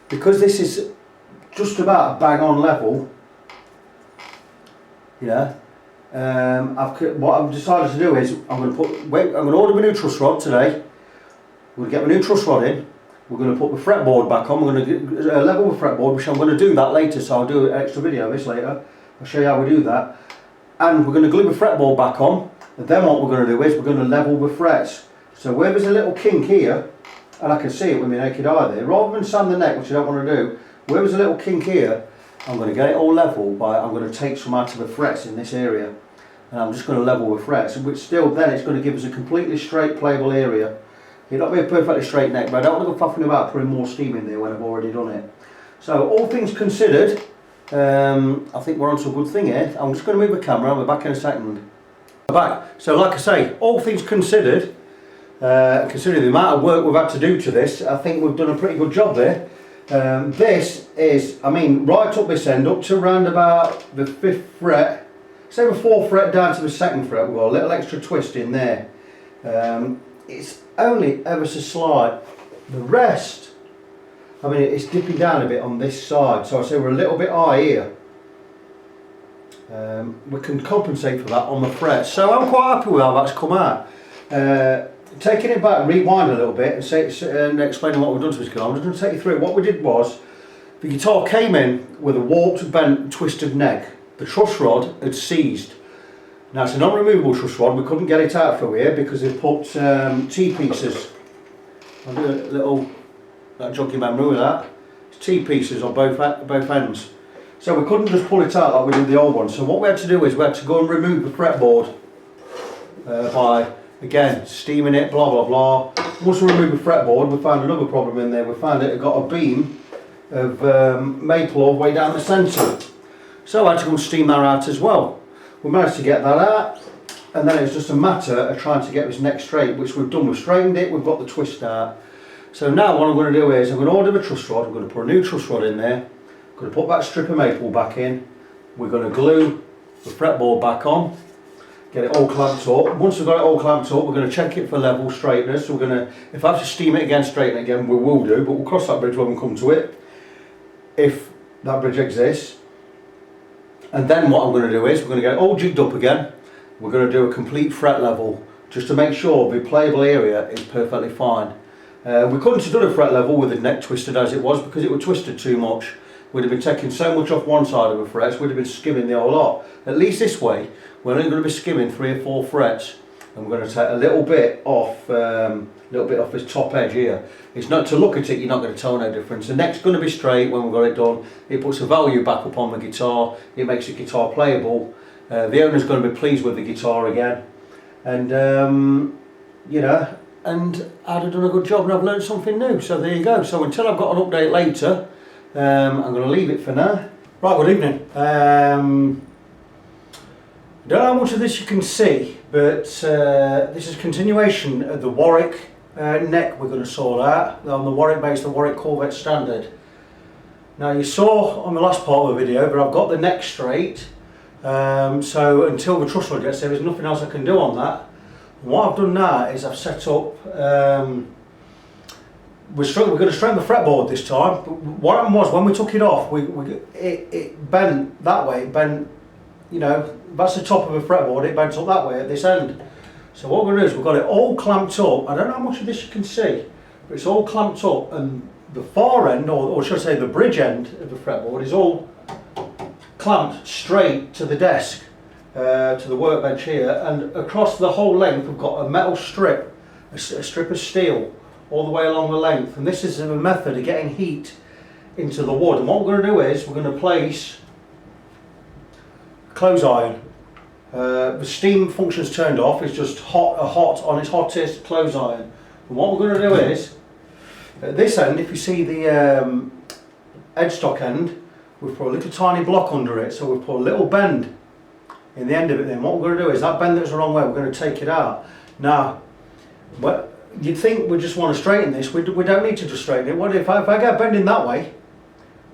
because this is just about a bang on level, yeah, what I've decided to do is I'm going to order my new truss rod today. We're going to get my new truss rod in. We're going to put the fretboard back on. We're going to level the fretboard, which I'm going to do that later, so I'll do an extra video of this later. I'll show you how we do that. And we're going to glue the fretboard back on, and then what we're going to do is we're going to level the frets. So where there's a little kink here, and I can see it with my naked eye there, rather than sand the neck, which I don't want to do, where there's a little kink here, I'm going to get it all level by, I'm going to take some out of the frets in this area, and I'm just going to level the frets, which still then it's going to give us a completely straight playable area. It'll not be a perfectly straight neck, but I don't want to go faffing about putting more steam in there when I've already done it. So all things considered, I think we're on to a good thing here. I'm just going to move the camera, I'll be back in a second. Back. So like I say, all things considered, Considering the amount of work we've had to do to this, I think we've done a pretty good job there. This is, I mean, right up this end, up to around about the 5th fret, say the 4th fret down to the 2nd fret, we've got a little extra twist in there. It's only ever so slight. The rest, I mean, it's dipping down a bit on this side, so I say we're a little bit high here. We can compensate for that on the fret, so I'm quite happy with how that's come out. Taking it back, rewind a little bit and explaining what we've done to this guitar. I'm just going to take you through it. What we did was, the guitar came in with a warped, bent, twisted neck. The truss rod had seized. Now it's a non-removable truss rod. We couldn't get it out from here because they put T-pieces. I'll do a little jog your memory with that. It's T-pieces on both ends. So we couldn't just pull it out like we did the old one. So what we had to do is we had to go and remove the fretboard by, again, steaming it, blah blah blah. Once we removed the fretboard, we found another problem in there. We found it got a beam of maple all the way down the centre. So I had to go and steam that out as well. We managed to get that out, and then it was just a matter of trying to get this neck straight, which we've done. We've straightened it, we've got the twist out. So now what I'm going to do is I'm going to order the truss rod. I'm going to put a new truss rod in there. I'm going to put that strip of maple back in. We're going to glue the fretboard back on. Get it all clamped up. Once we've got it all clamped up, we're going to check it for level straightness. So we're going to, if I have to steam it again, straighten it again, we will do, but we'll cross that bridge when we come to it, if that bridge exists. And then what I'm going to do is, we're going to get it all jigged up again. We're going to do a complete fret level, just to make sure the playable area is perfectly fine. We couldn't have done a fret level with the neck twisted as it was, because it was twisted too much. We'd have been taking so much off one side of the frets, we'd have been skimming the whole lot. At least this way, we're only going to be skimming 3 or 4 frets, and we're going to take a little bit off this top edge here. It's not, to look at it, you're not going to tell no difference. The neck's going to be straight when we've got it done. It puts a value back up on the guitar. It makes the guitar playable. The owner's going to be pleased with the guitar again, and you know, and I'd have done a good job, and I've learned something new. So there you go. So until I've got an update later, I'm going to leave it for now. Right, good evening. Don't know how much of this you can see, but this is a continuation of the Warwick neck we're going to sort out on the Warwick bass, the Warwick Corvette Standard. Now you saw on the last part of the video, but I've got the neck straight, so until the truss rod gets there, there's nothing else I can do on that. And what I've done now is I've set up, we're going to straighten the fretboard this time. But what happened was, when we took it off, it bent that way, it bent, you know, that's the top of the fretboard, it bent up that way at this end. So what we're going to do is we've got it all clamped up. I don't know how much of this you can see, but it's all clamped up, and the far end, or should I say the bridge end of the fretboard, is all clamped straight to the desk, to the workbench here, and across the whole length we've got a metal strip, a strip of steel, all the way along the length. And this is a method of getting heat into the wood. And what we're going to do is we're going to place clothes iron. The steam function's turned off, it's just hot on its hottest clothes iron. And what we're going to do is, at this end, if you see the headstock end, we've put a little tiny block under it, so we've put a little bend in the end of it. Then what we're going to do is, that bend that's the wrong way, we're going to take it out. Now, you'd think we just want to straighten this. We don't need to just straighten it. What if I get bending that way,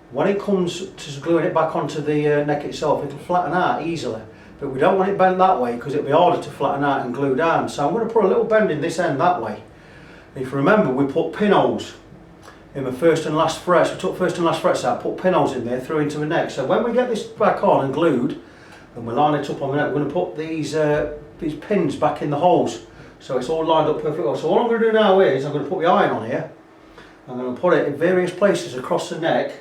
when it comes to gluing it back onto the neck itself, it'll flatten out easily. But we don't want it bent that way, because it'll be harder to flatten out and glue down. So I'm going to put a little bend in this end that way. If you remember, we put pinholes in the first and last frets. We took first and last frets out, put pinholes in there, through into the neck. So when we get this back on and glued, and we line it up on the neck, we're going to put these pins back in the holes, so it's all lined up perfectly. So what I'm going to do now is, I'm going to put the iron on here. I'm going to put it in various places across the neck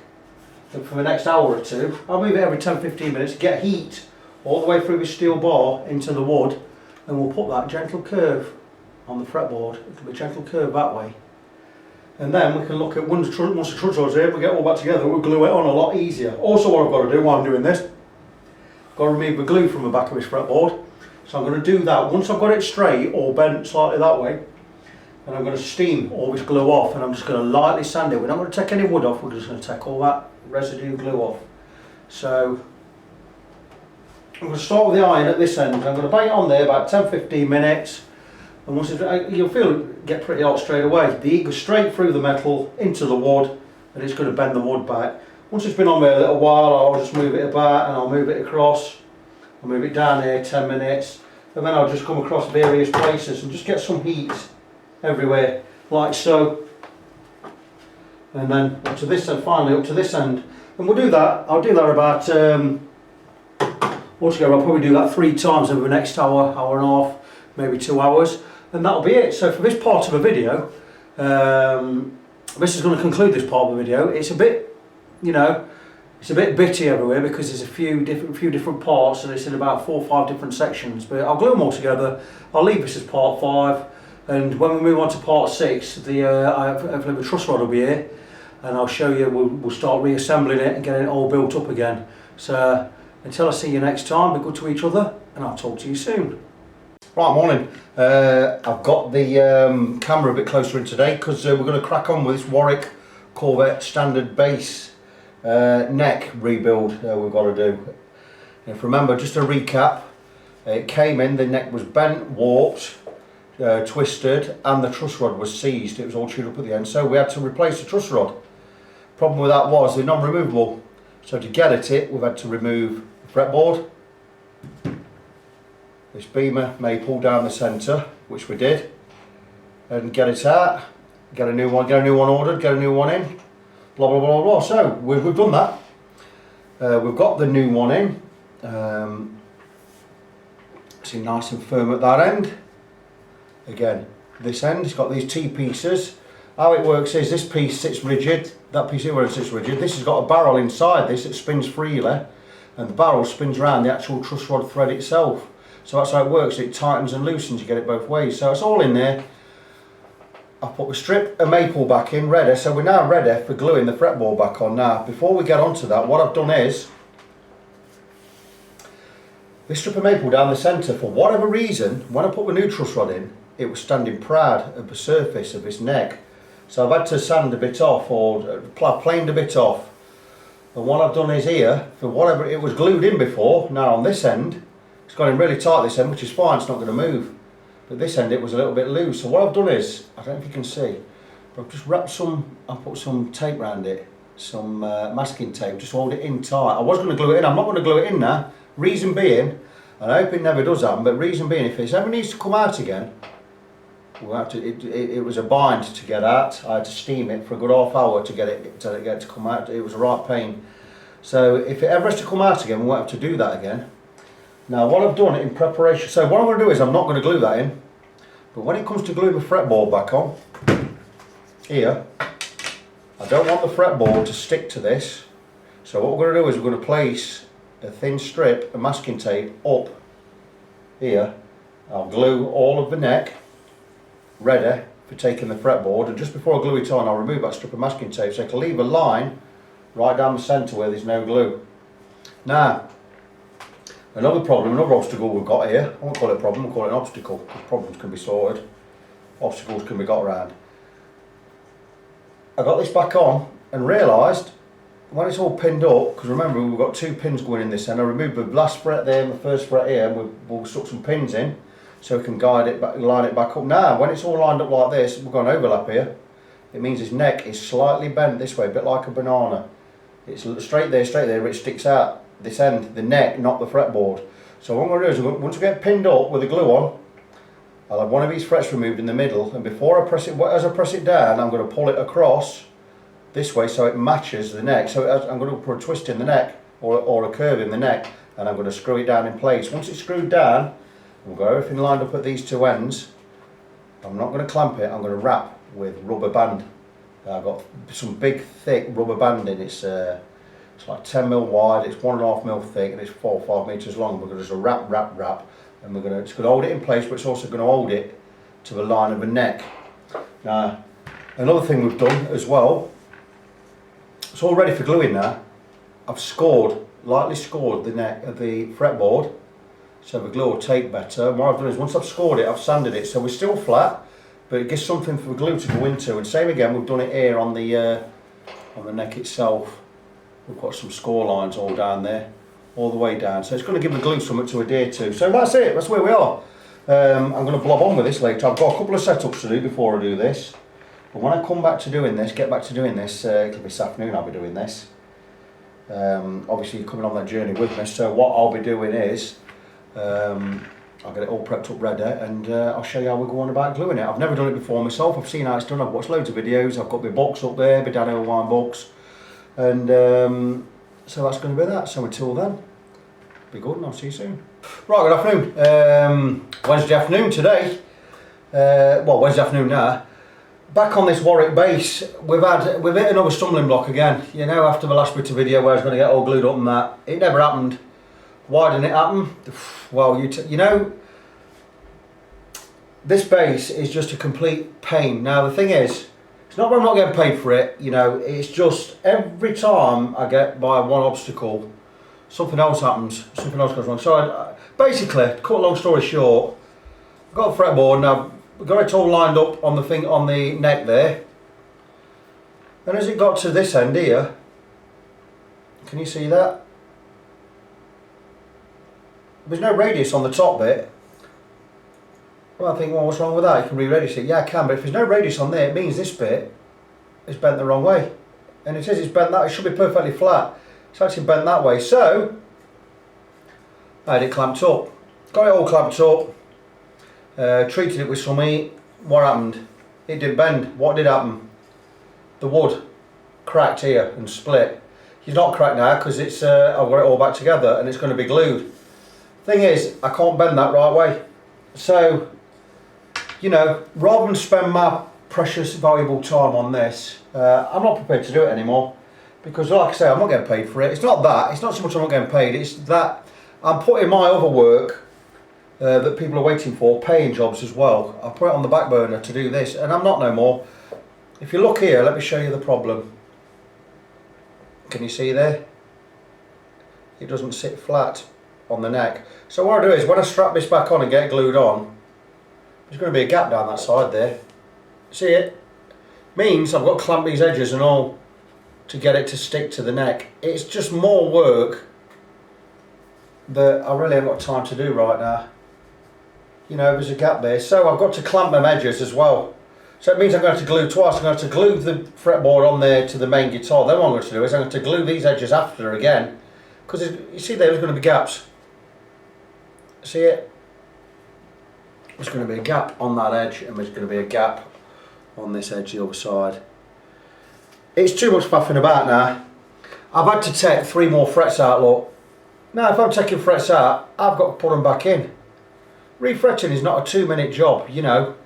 for the next hour or two. I'll move it every 10-15 minutes to get heat all the way through the steel bar into the wood, and we'll put that gentle curve on the fretboard. It'll be a gentle curve that way. And then we can look at, once the truss rod's here, we get all back together, we'll glue it on a lot easier. Also, what I've got to do while I'm doing this, I've got to remove the glue from the back of this fretboard. So I'm going to do that. Once I've got it straight or bent slightly that way, and I'm going to steam all this glue off, and I'm just going to lightly sand it. We're not going to take any wood off, we're just going to take all that residue glue off. So I'm going to start with the iron at this end. I'm going to bang it on there about 10-15 minutes. And once you'll feel it get pretty hot straight away. The heat goes straight through the metal into the wood, and it's going to bend the wood back. Once it's been on there a little while, I'll just move it about and I'll move it across. I'll move it down here 10 minutes, and then I'll just come across various places and just get some heat everywhere, like so. And then up to this end, finally up to this end. And we'll do that, I'll do that about, altogether I'll probably do that 3 times over the next hour, hour and a half, maybe 2 hours. And that'll be it. So for this part of the video, this is going to conclude this part of the video. It's a bit, you know, it's a bit bitty everywhere because there's a few different parts, and it's in about 4 or 5 different sections. But I'll glue them all together. I'll leave this as part 5, and when we move on to part 6, hopefully the truss rod will be here, and I'll show you. We'll start reassembling it and getting it all built up again. So until I see you next time, be good to each other, and I'll talk to you soon. Right, morning. I've got the camera a bit closer in today because we're going to crack on with this Warwick Corvette standard bass neck rebuild we've got to do. If remember, just a recap, it came in, the neck was bent, warped, twisted, and the truss rod was seized. It was all chewed up at the end, so we had to replace the truss rod. Problem with that was they're non-removable, so to get at it we've had to remove the fretboard, this beamer maple down the centre, which we did, and get it out, get a new one ordered, get a new one in, blah blah blah blah. So we've done that. We've got the new one in. See, nice and firm at that end. Again, this end, it's got these T-pieces. How it works is this piece sits rigid, that piece here sits rigid. This has got a barrel inside this that spins freely, and the barrel spins around the actual truss rod thread itself. So that's how it works. It tightens and loosens, you get it both ways. So it's all in there. I've put the strip of maple back in, ready. So we're now ready for gluing the fretboard back on. Now, before we get onto that, what I've done is, this strip of maple down the centre, for whatever reason, when I put the new truss rod in, it was standing proud of the surface of this neck. So I've had to sand a bit off, or planed a bit off. And what I've done is here, for whatever, it was glued in before, now on this end, it's got in really tight this end, which is fine, it's not going to move. But this end it was a little bit loose. So what I've done is, I don't know if you can see, but I've just wrapped I put some tape around it, some masking tape, just hold it in tight. I was going to glue it in, I'm not going to glue it in now. Reason being, and I hope it never does happen, but reason being, if it ever needs to come out again, we'll have to, it was a bind to get out. I had to steam it for a good half hour to get it to come out. It was a right pain. So if it ever has to come out again, we won't have to do that again. Now what I've done in preparation, so what I'm going to do is I'm not going to glue that in, but when it comes to gluing the fretboard back on, here, I don't want the fretboard to stick to this, so what we're going to do is we're going to place a thin strip of masking tape up here. I'll glue all of the neck, ready for taking the fretboard, and just before I glue it on I'll remove that strip of masking tape so I can leave a line right down the centre where there's no glue. Now, another obstacle we've got here, I won't call it a problem, we'll call it an obstacle, because problems can be sorted, obstacles can be got around. I got this back on and realised when it's all pinned up, because remember we've got 2 pins going in this end, I removed the last fret there and the first fret here, and we'll stuck some pins in so we can guide it back, line it back up. Now when it's all lined up like this, we've got an overlap here, it means this neck is slightly bent this way, a bit like a banana. It's straight there, it sticks out this end, the neck, not the fretboard. So what I'm going to do is, once we get pinned up with the glue on, I'll have one of these frets removed in the middle, and before I press it, as I press it down, I'm going to pull it across this way so it matches the neck. So I'm going to put a twist in the neck, or a curve in the neck, and I'm going to screw it down in place. Once it's screwed down, we've got everything lined up at these 2 ends. I'm not going to clamp it, I'm going to wrap with rubber band. I've got some big thick rubber banding. It's like 10mm wide, it's 1.5mm thick, and it's 4 or 5 metres long. We're going to just wrap, and it's going to hold it in place, but it's also going to hold it to the line of the neck. Now, another thing we've done as well, it's all ready for gluing now. I've lightly scored the neck of the fretboard, so the glue will take better. And what I've done is, once I've scored it, I've sanded it, so we're still flat, but it gives something for the glue to go into. And same again, we've done it here on the neck itself. We've got some score lines all down there, all the way down. So it's going to give the glue something to adhere to. So that's it, that's where we are. I'm going to blob on with this later. I've got a couple of setups to do before I do this. But when I come back to doing this, it'll be this afternoon I'll be doing this. Obviously you're coming on that journey with me, so what I'll be doing is, I'll get it all prepped up ready and I'll show you how we're going about gluing it. I've never done it before myself, I've seen how it's done, I've watched loads of videos, I've got my books up there, my Dan Wine books, and so that's going to be that. So until then, be good and I'll see you soon. Right, good afternoon. Wednesday afternoon today, Wednesday afternoon now. Back on this Warwick bass, we've hit another stumbling block again. You know, after the last bit of video where I was going to get all glued up and that, it never happened. Why didn't it happen? Well, you know, this bass is just a complete pain. Now the thing is, it's not that I'm not getting paid for it, you know, it's just every time I get by one obstacle, something else happens, something else goes wrong. So basically, to cut a long story short, I've got a fretboard now, I've got it all lined up on the neck there. And as it got to this end here, can you see that? There's no radius on the top bit. Well, I think, well, what's wrong with that? You can re-radius it. Yeah, I can, but if there's no radius on there, it means this bit is bent the wrong way. And it says it's bent that, it should be perfectly flat. It's actually bent that way. So, I had it clamped up. Got it all clamped up. Treated it with some heat. What happened? It didn't bend. What did happen? The wood cracked here and split. It's not cracked now because it's I've got it all back together and it's going to be glued. Thing is, I can't bend that right way. So, you know, rather than spend my precious, valuable time on this, I'm not prepared to do it anymore. Because like I say, I'm not getting paid for it. It's not that, it's not so much I'm not getting paid, it's that I'm putting my other work that people are waiting for, paying jobs as well. I put it on the back burner to do this, and I'm not no more. If you look here, let me show you the problem. Can you see there? It doesn't sit flat on the neck. So what I do is, when I strap this back on and get it glued on, there's going to be a gap down that side there. See it? Means I've got to clamp these edges and all to get it to stick to the neck. It's just more work that I really haven't got time to do right now. You know, there's a gap there. So I've got to clamp them edges as well. So it means I'm going to have to glue twice. I'm going to have to glue the fretboard on there to the main guitar. Then what I'm going to do is I'm going to glue these edges after again. Because you see there's going to be gaps. See it? There's going to be a gap on that edge and there's going to be a gap on this edge the other side. It's too much faffing about now. I've had to take 3 more frets out, look. Now if I'm taking frets out, I've got to put them back in. Refretting is not a 2-minute job, you know.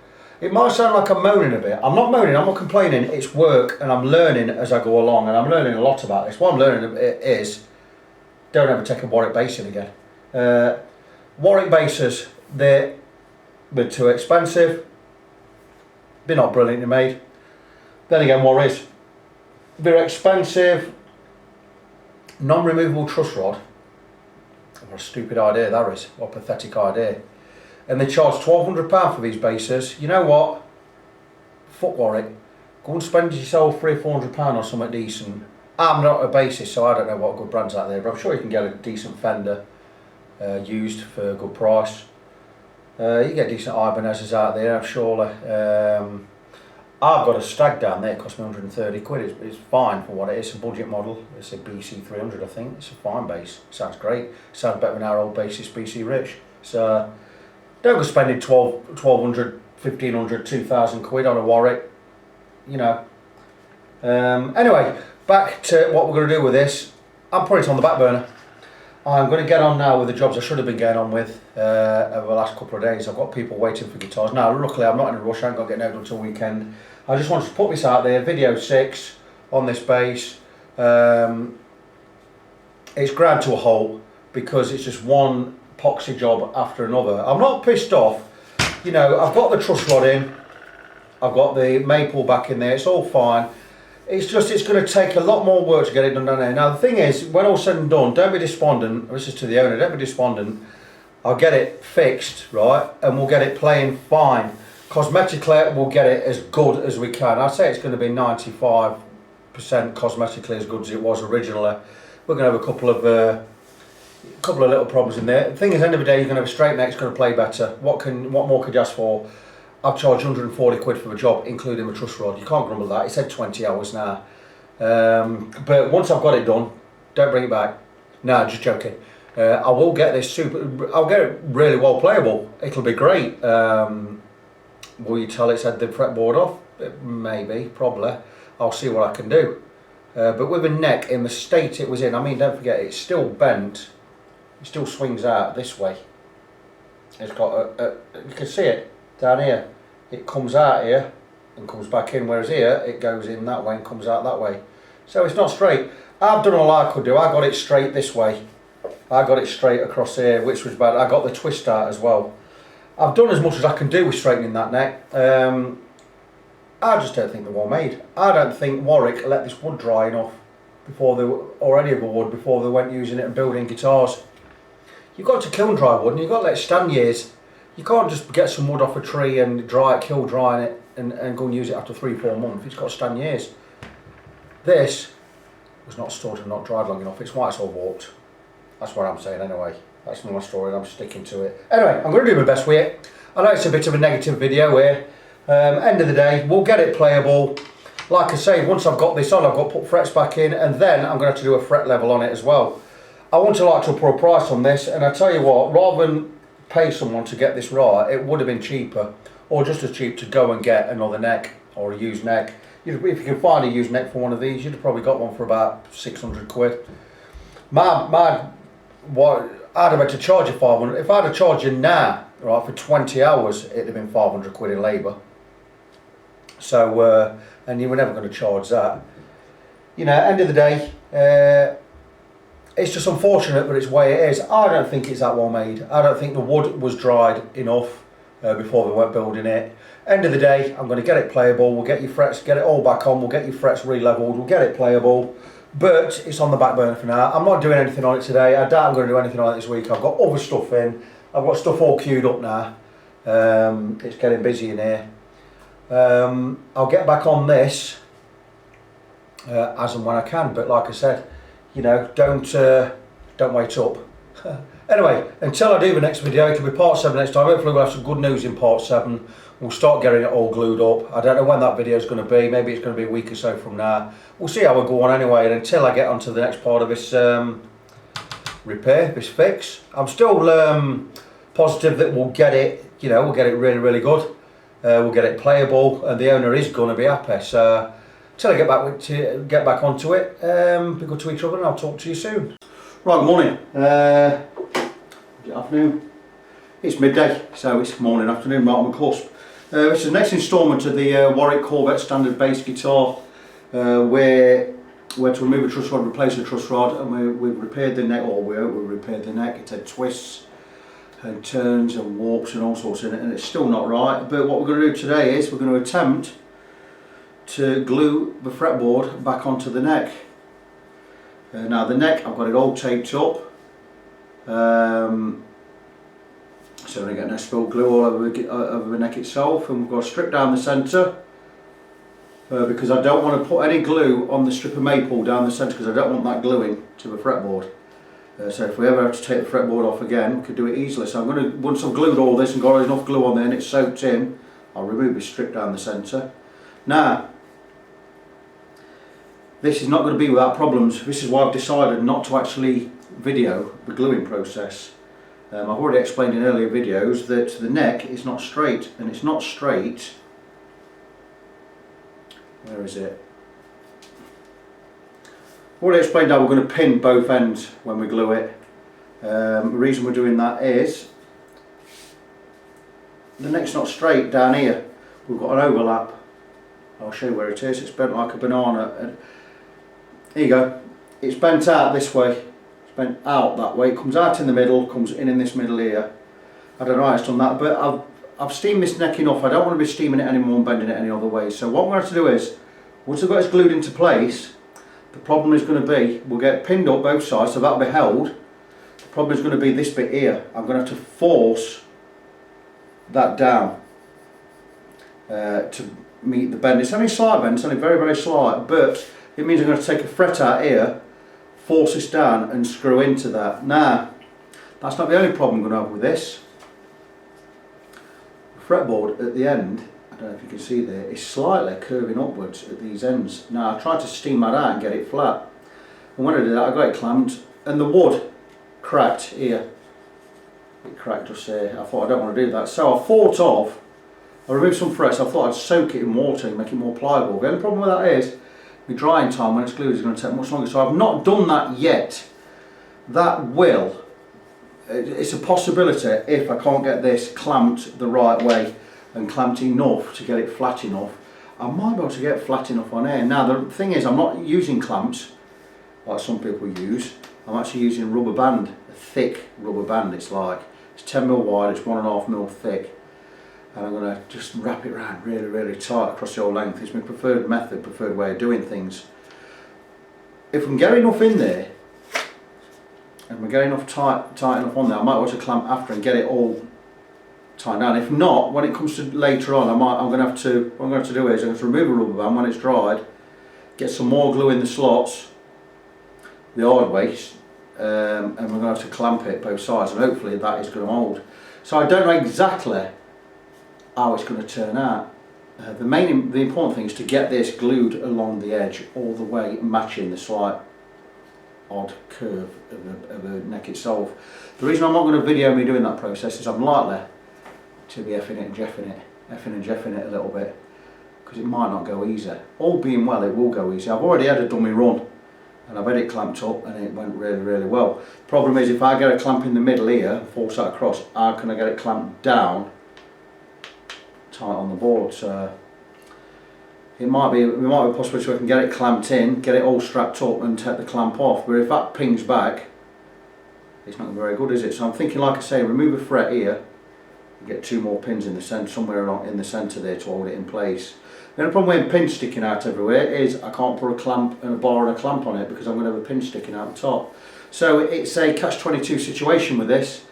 It might sound like I'm moaning a bit. I'm not moaning, I'm not complaining. It's work and I'm learning as I go along, and I'm learning a lot about this. What I'm learning is, don't ever take a Warwick bass in again. Warwick basses, they're too expensive. They're not brilliantly made. Then again, what is? They're expensive. Non-removable truss rod. What a stupid idea that is. What a pathetic idea. And they charge £1,200 for these basses. You know what? Fuck Warwick. Go and spend yourself £300 or £400 on something decent. I'm not a bassist, so I don't know what good brands out there, but I'm sure you can get a decent Fender used for a good price. You get decent Ibanez's out there, surely. I've got a Stag down there, it cost me 130 quid. It's fine for what it is, a budget model. It's a BC 300, I think. It's a fine bass. Sounds great. Sounds better than our old bassist BC Rich. So don't go spending 1200, 1500, 2000 quid on a Warwick. You know. Anyway, back to what we're going to do with this. I'm putting it on the back burner. I'm going to get on now with the jobs I should have been getting on with over the last couple of days. I've got people waiting for guitars. Now, luckily, I'm not in a rush. I ain't got to get out until weekend. I just wanted to put this out there, video 6 on this bass. It's ground to a halt because it's just one epoxy job after another. I'm not pissed off. You know, I've got the truss rod in. I've got the maple back in there. It's all fine. It's just, it's going to take a lot more work to get it done down there. Now the thing is, when all said and done, don't be despondent. This is to the owner, don't be despondent. I'll get it fixed, right, and we'll get it playing fine. Cosmetically, we'll get it as good as we can. I'd say it's going to be 95% cosmetically as good as it was originally. We're going to have a couple of A couple of little problems in there. The thing is, end of the day, you're going to have a straight neck, it's going to play better. What more could you ask for? I've charged 140 quid for the job, including the truss rod. You can't grumble at that. It said 20 hours now. But once I've got it done, don't bring it back. No, just joking. I will get this I'll get it really well playable. It'll be great. Will you tell it's had the fretboard off? Maybe, probably. I'll see what I can do. But with a neck in the state it was in, I mean, don't forget, it's still bent. It still swings out this way. It's got you can see it down here. It comes out here and comes back in, whereas here it goes in that way and comes out that way. So it's not straight. I've done all I could do. I got it straight this way. I got it straight across here, which was bad. I got the twist out as well. I've done as much as I can do with straightening that neck. I just don't think they're well made. I don't think Warwick let this wood dry enough before they were, or any other wood, before they went using it and building guitars. You've got to kiln dry wood and you've got to let it stand years. You can't just get some wood off a tree and dry it, kiln dry it and go and use it after 3-4 months. It's got to stand years. This was not stored and not dried long enough. It's why it's all warped. That's what I'm saying anyway. That's my story and I'm sticking to it. Anyway, I'm going to do my best with it. I know it's a bit of a negative video here. End of the day, we'll get it playable. Like I say, once I've got this on, I've got to put frets back in, and then I'm going to have to do a fret level on it as well. I want to like to put a price on this, and I tell you what, rather than pay someone to get this right, it would have been cheaper, or just as cheap to go and get another neck or a used neck. If you can find a used neck for one of these, you'd have probably got one for about 600 quid. I'd have had to charge you 500. If I'd have charged you now, right, for 20 hours, it'd have been 500 quid in labour. So, and you were never going to charge that. You know, end of the day, it's just unfortunate, but it's the way it is. I don't think it's that well made. I don't think the wood was dried enough before they went building it. End of the day, I'm going to get it playable. We'll get your frets, get it all back on. We'll get your frets re-leveled. We'll get it playable. But it's on the back burner for now. I'm not doing anything on it today. I doubt I'm going to do anything on it this week. I've got other stuff in. I've got stuff all queued up now. It's getting busy in here. I'll get back on this as and when I can. But like I said, you know, don't wait up. Anyway, until I do the next video, it'll be part 7 next time. Hopefully we'll have some good news in part 7. We'll start getting it all glued up. I don't know when that video is going to be. Maybe it's going to be a week or so from now. We'll see how we go on anyway. And until I get onto the next part of this repair, this fix, I'm still positive that we'll get it. You know, we'll get it really, really good. We'll get it playable, and the owner is going to be happy. So until I get back onto it, be good to each other, and I'll talk to you soon. Right, good morning. Good afternoon. It's midday, so it's morning, afternoon, right on the cusp. This is the next instalment of the Warwick Corvette standard bass guitar, where we had to remove a truss rod, replace the truss rod, and we've repaired the neck, or we repaired the neck. It had twists and turns and warps and all sorts in it, and it's still not right. But what we're going to do today is we're going to attempt to glue the fretboard back onto the neck. Now the neck, I've got it all taped up. So I'm going to get nice felt glue all over the neck itself, and we've got to strip down the centre because I don't want to put any glue on the strip of maple down the centre, because I don't want that gluing to the fretboard. So if we ever have to take the fretboard off again, we could do it easily. So I'm going to, once I've glued all this and got enough glue on there and it's soaked in, I'll remove this strip down the centre. Now, this is not going to be without problems. This is why I've decided not to actually video the gluing process. I've already explained in earlier videos that the neck is not straight, and it's not straight. Where is it? I've already explained how we're going to pin both ends when we glue it. The reason we're doing that is the neck's not straight down here. We've got an overlap. I'll show you where it is. It's bent like a banana. Here you go. It's bent out this way. Bent out that way. It comes out in the middle, comes in this middle here. I don't know how it's done that, but I've steamed this neck enough. I don't want to be steaming it anymore and bending it any other way. So what we're going to do is, once I've got it glued into place, the problem is going to be, we'll get pinned up both sides, so that'll be held. The problem is going to be this bit here. I'm going to have to force that down to meet the bend. It's only a slight bend, it's only very, very slight, but it means I'm going to take a fret out here, force this down and screw into that. Now, That's not the only problem I'm going to have with this. The fretboard at the end, I don't know if you can see there, is slightly curving upwards at these ends. Now I tried to steam that out and get it flat, and when I did that I got it clamped and the wood cracked here. It cracked just there. I thought I don't want to do that, so I removed some frets. I thought I'd soak it in water and make it more pliable. The only problem with that is the drying time when it's glued is going to take much longer, so I've not done that yet. That will, it's a possibility if I can't get this clamped the right way and clamped enough to get it flat enough, I might be able to get it flat enough on air. Now the thing is, I'm not using clamps like some people use. I'm actually using rubber band, a thick rubber band. It's 10mm wide, it's 1.5mm thick, and I'm going to just wrap it around really, really tight across the whole length. It's my preferred method, preferred way of doing things. If we can get enough in there, and we get enough tight enough on there, I might want to clamp after and get it all tied down. If not, when it comes to later on, what I'm going to have to do is I'm going to remove a rubber band when it's dried, get some more glue in the slots, the hard way, and we're going to have to clamp it both sides, and hopefully that is going to hold. So I don't know exactly how it's going to turn out. The important thing is to get this glued along the edge all the way, matching the slight odd curve of the neck itself. The reason I'm not going to video me doing that process is I'm likely to be effing and jeffing it a little bit, because it might not go easy. All being well, it will go easy. I've already had a dummy run and I've had it clamped up and it went really, really well. Problem is, if I get a clamp in the middle here and force that across, how can I get it clamped down tight on the board? So it might be a possibility I can get it clamped in, get it all strapped up and take the clamp off, but if that pings back, it's not very good, is it? So I'm thinking, like I say, remove a fret here and get 2 more pins in the centre, somewhere along in the centre there to hold it in place. The only problem with pins sticking out everywhere is I can't put a clamp and a bar and a clamp on it because I'm going to have a pin sticking out the top. So it's a catch-22 situation with this.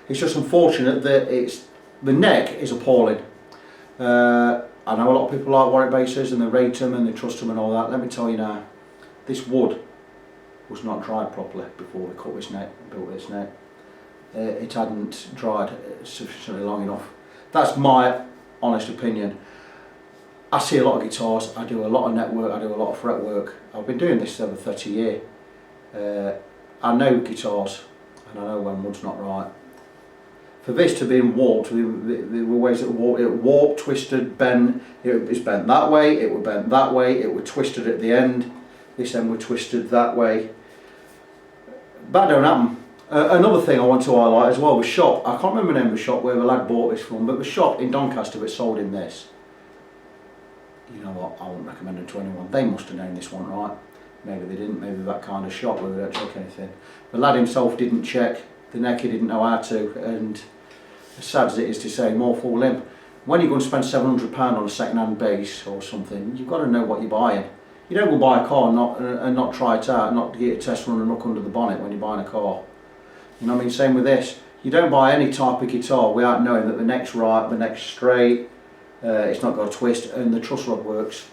It's just unfortunate that the neck is appalling. I know a lot of people like Warwick basses and they rate them and they trust them and all that. Let me tell you now, this wood was not dried properly before we cut this neck, built this neck. It hadn't dried sufficiently long enough. That's my honest opinion. I see a lot of guitars, I do a lot of net work, I do a lot of fret work. I've been doing this over 30 years. I know guitars and I know when wood's not right. For this to be warped, there were ways it warped, twisted, bent. It was bent that way, it was bent that way, it was twisted at the end, this end was twisted that way. That don't happen. Another thing I want to highlight as well was shop. I can't remember the name of the shop where the lad bought this from, but the shop in Doncaster that sold in this. You know what, I wouldn't recommend it to anyone. They must have known this one right. Maybe they didn't, maybe that kind of shop where they don't check anything. The lad himself didn't check the neck, he didn't know how to, and as sad as it is to say, more full limb. When you're going to spend £700 on a second-hand bass or something, you've got to know what you're buying. You don't go buy a car and not try it out, not get a test run and look under the bonnet when you're buying a car. You know what I mean? Same with this. You don't buy any type of guitar without knowing that the neck's right, the neck's straight, it's not got a twist, and the truss rod works.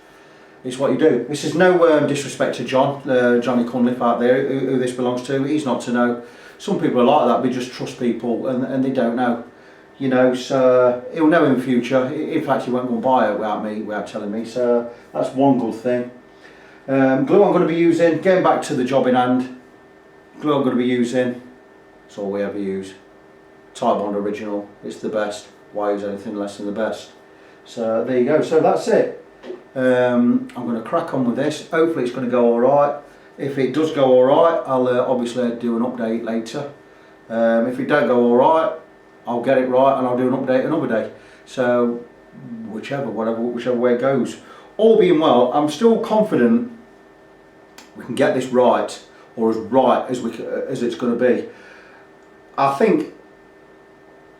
It's what you do. This is no disrespect to John, Johnny Cunliffe out there, who this belongs to. He's not to know. Some people are like that, we just trust people and they don't know. You know, so he'll know in the future. In fact, he won't go and buy it without telling me, so that's one good thing. Glue I'm going to be using, getting back to the job in hand, glue I'm going to be using, it's all we ever use. Titebond original, it's the best. Why use anything less than the best? So there you go, so that's it. I'm going to crack on with this. Hopefully it's going to go alright. If it does go alright, I'll obviously do an update later. If it don't go alright, I'll get it right and I'll do an update another day. So whichever way it goes. All being well, I'm still confident we can get this right, or as right as it's going to be. I think,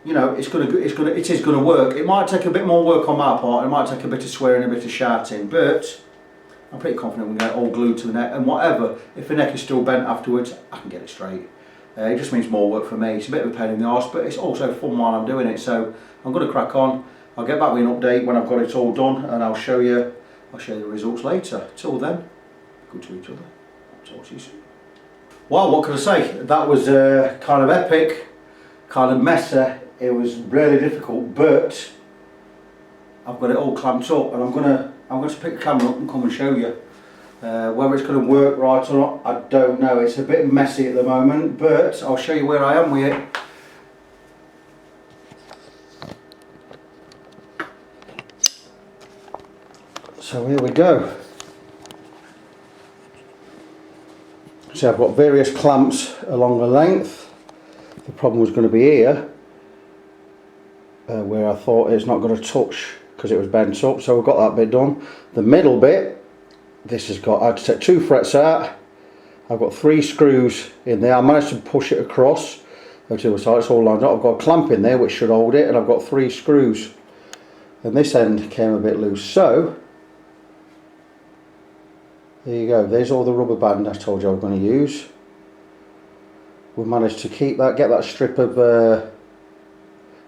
you know, it is going to work. It might take a bit more work on my part. It might take a bit of swearing, a bit of shouting, but I'm pretty confident we can get it all glued to the neck. And whatever, if the neck is still bent afterwards, I can get it straight. It just means more work for me. It's a bit of a pain in the arse, but it's also fun while I'm doing it. So I'm going to crack on. I'll get back with an update when I've got it all done, and I'll show you the results later. Till then, good to each other. Talk to you soon. Well, what can I say? That was kind of epic. kind of messy. It was really difficult, but I've got it all clamped up, and I'm going to pick the camera up and come and show you. Whether it's going to work right or not, I don't know. It's a bit messy at the moment, but I'll show you where I am with it. So here we go. So I've got various clamps along the length. The problem was going to be here, where I thought it's not going to touch because it was bent up, so we've got that bit done. The middle bit, this has got, I had to take 2 frets out. I've got 3 screws in there. I managed to push it across to the side, it's all lined up. I've got a clamp in there which should hold it, and I've got 3 screws. And this end came a bit loose, so there you go. There's all the rubber band I told you I was going to use. We managed to keep that, get that strip of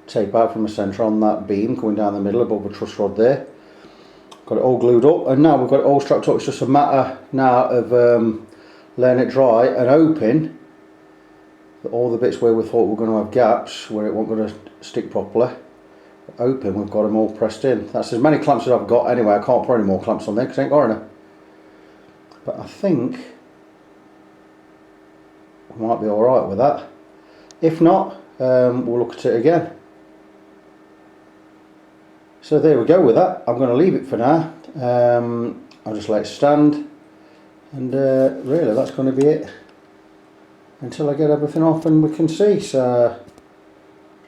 tape out from the centre on that beam going down the middle above the truss rod there. Got it all glued up, and now we've got it all strapped up. It's just a matter now of letting it dry and hoping that all the bits where we thought we were going to have gaps, where it wasn't going to stick properly, hoping we've got them all pressed in. That's as many clamps as I've got anyway. I can't put any more clamps on there because I ain't got any. But I think we might be alright with that. If not, we'll look at it again. So there we go with that. I'm going to leave it for now. I'll just let it stand, and really that's going to be it until I get everything off and we can see. So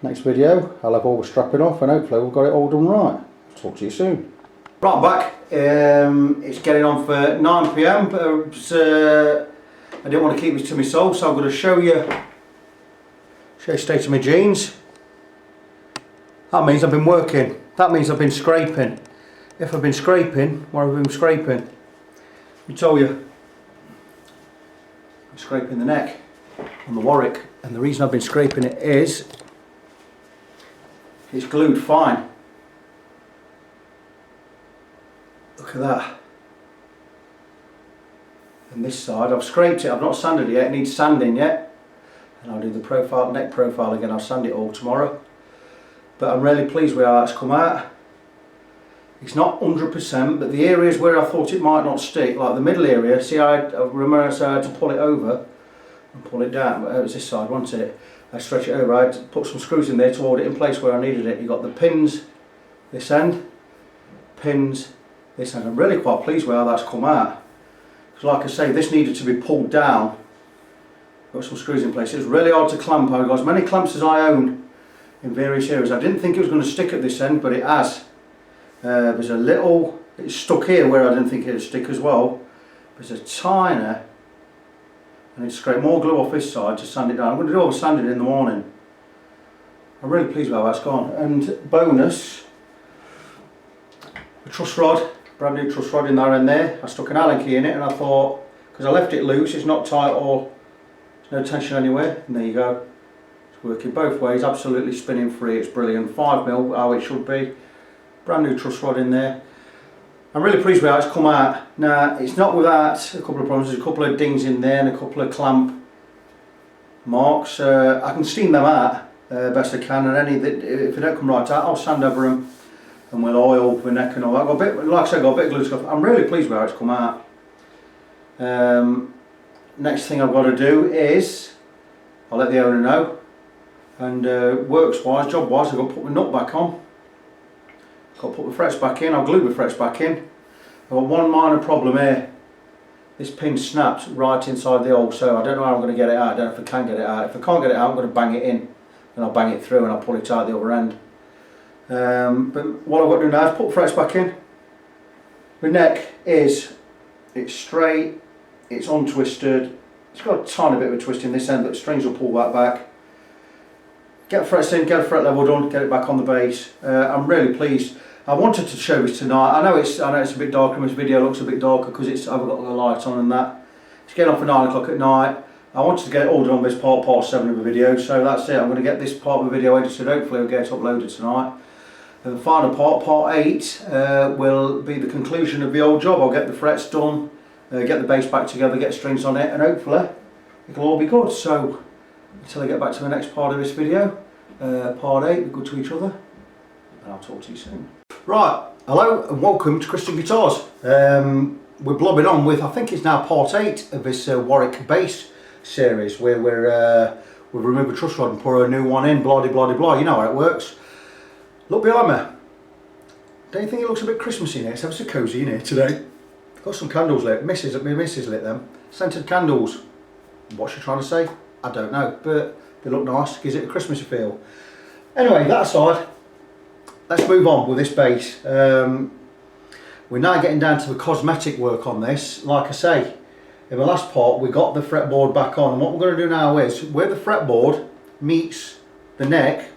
next video I'll have all the strapping off, and hopefully we've got it all done right. Talk to you soon. Right, I'm back. It's getting on for 9 PM, but I didn't want to keep this to myself, so I'm going to show you the state of my jeans. That means I've been working. That means I've been scraping. If I've been scraping, what have I been scraping? Let me tell you. I'm scraping the neck on the Warwick, and the reason I've been scraping it is it's glued fine. Look at that. And this side, I've scraped it, I've not sanded it yet, it needs sanding yet. And I'll do the profile, neck profile again, I'll sand it all tomorrow. But I'm really pleased with how that's come out. It's not 100%, but the areas where I thought it might not stick, like the middle area, see I remember I had to pull it over and pull it down, but it was this side, wasn't it? I stretch it over, I had to put some screws in there to hold it in place where I needed it. You got the pins, this end, pins, this end. I'm really quite pleased with how that's come out. Because like I say, this needed to be pulled down. Got some screws in place. It was really hard to clamp. I've got as many clamps as I own in various areas. I didn't think it was going to stick at this end, but it has. There's a little, it's stuck here where I didn't think it would stick as well. There's a tiny, I need to scrape more glue off this side to sand it down. I'm going to do all the sanding in the morning. I'm really pleased with how that's gone. And bonus, the truss rod, brand new truss rod in there and there. I stuck an Allen key in it, and I thought, because I left it loose, it's not tight or there's no tension anywhere. And there you go. It's working both ways, absolutely spinning free. It's brilliant. 5mm, how it should be. Brand new truss rod in there. I'm really pleased with how it's come out. Now, it's not without a couple of problems. There's a couple of dings in there and a couple of clamp marks. I can steam them out best I can, and any that, if they don't come right out, I'll sand over them and we'll oil the neck and all that. I've got a bit, like I said, I've got a bit of glue stuff. I'm really pleased with how it's come out. Next thing I've got to do is, I'll let the owner know, and works wise, job wise, I've got to put my nut back on. Got to put the frets back in. I'll glue the frets back in. I've got one minor problem here. This pin snapped right inside the hole, so I don't know how I'm going to get it out. I don't know if I can get it out. If I can't get it out, I'm going to bang it in, and I'll bang it through and I'll pull it out the other end. But what I've got to do now is put the frets back in. The neck is, it's straight, it's untwisted. It's got a tiny bit of a twist in this end, but the strings will pull that back. Get the frets in, get a fret level done, get it back on the base. I'm really pleased. I wanted to show this tonight. I know it's a bit darker, and this video looks a bit darker because I've got the light on and that. It's getting on for 9 o'clock at night. I wanted to get it all done on this part 7 of the video, so that's it. I'm going to get this part of the video edited. Hopefully, I'll get it uploaded tonight. And the final part 8, will be the conclusion of the old job. I'll get the frets done, get the bass back together, get strings on it, and hopefully it'll all be good. So until I get back to the next part of this video, part 8, we're good to each other, and I'll talk to you soon. Right, hello and welcome to Christian Guitars. We're blobbing on with, I think it's now part 8 of this Warwick Bass series, where we've removed a truss rod and put a new one in, blah de blah de blah, you know how it works. Look behind me. Don't you think it looks a bit Christmassy in here? It's ever so cosy in here today. Got some candles lit, my missus lit them. Scented candles. What's she trying to say? I don't know, but they look nice, gives it a Christmassy feel. Anyway, that aside, let's move on with this bass. We're now getting down to the cosmetic work on this. Like I say, in the last part we got the fretboard back on, and what we're going to do now is, where the fretboard meets the neck,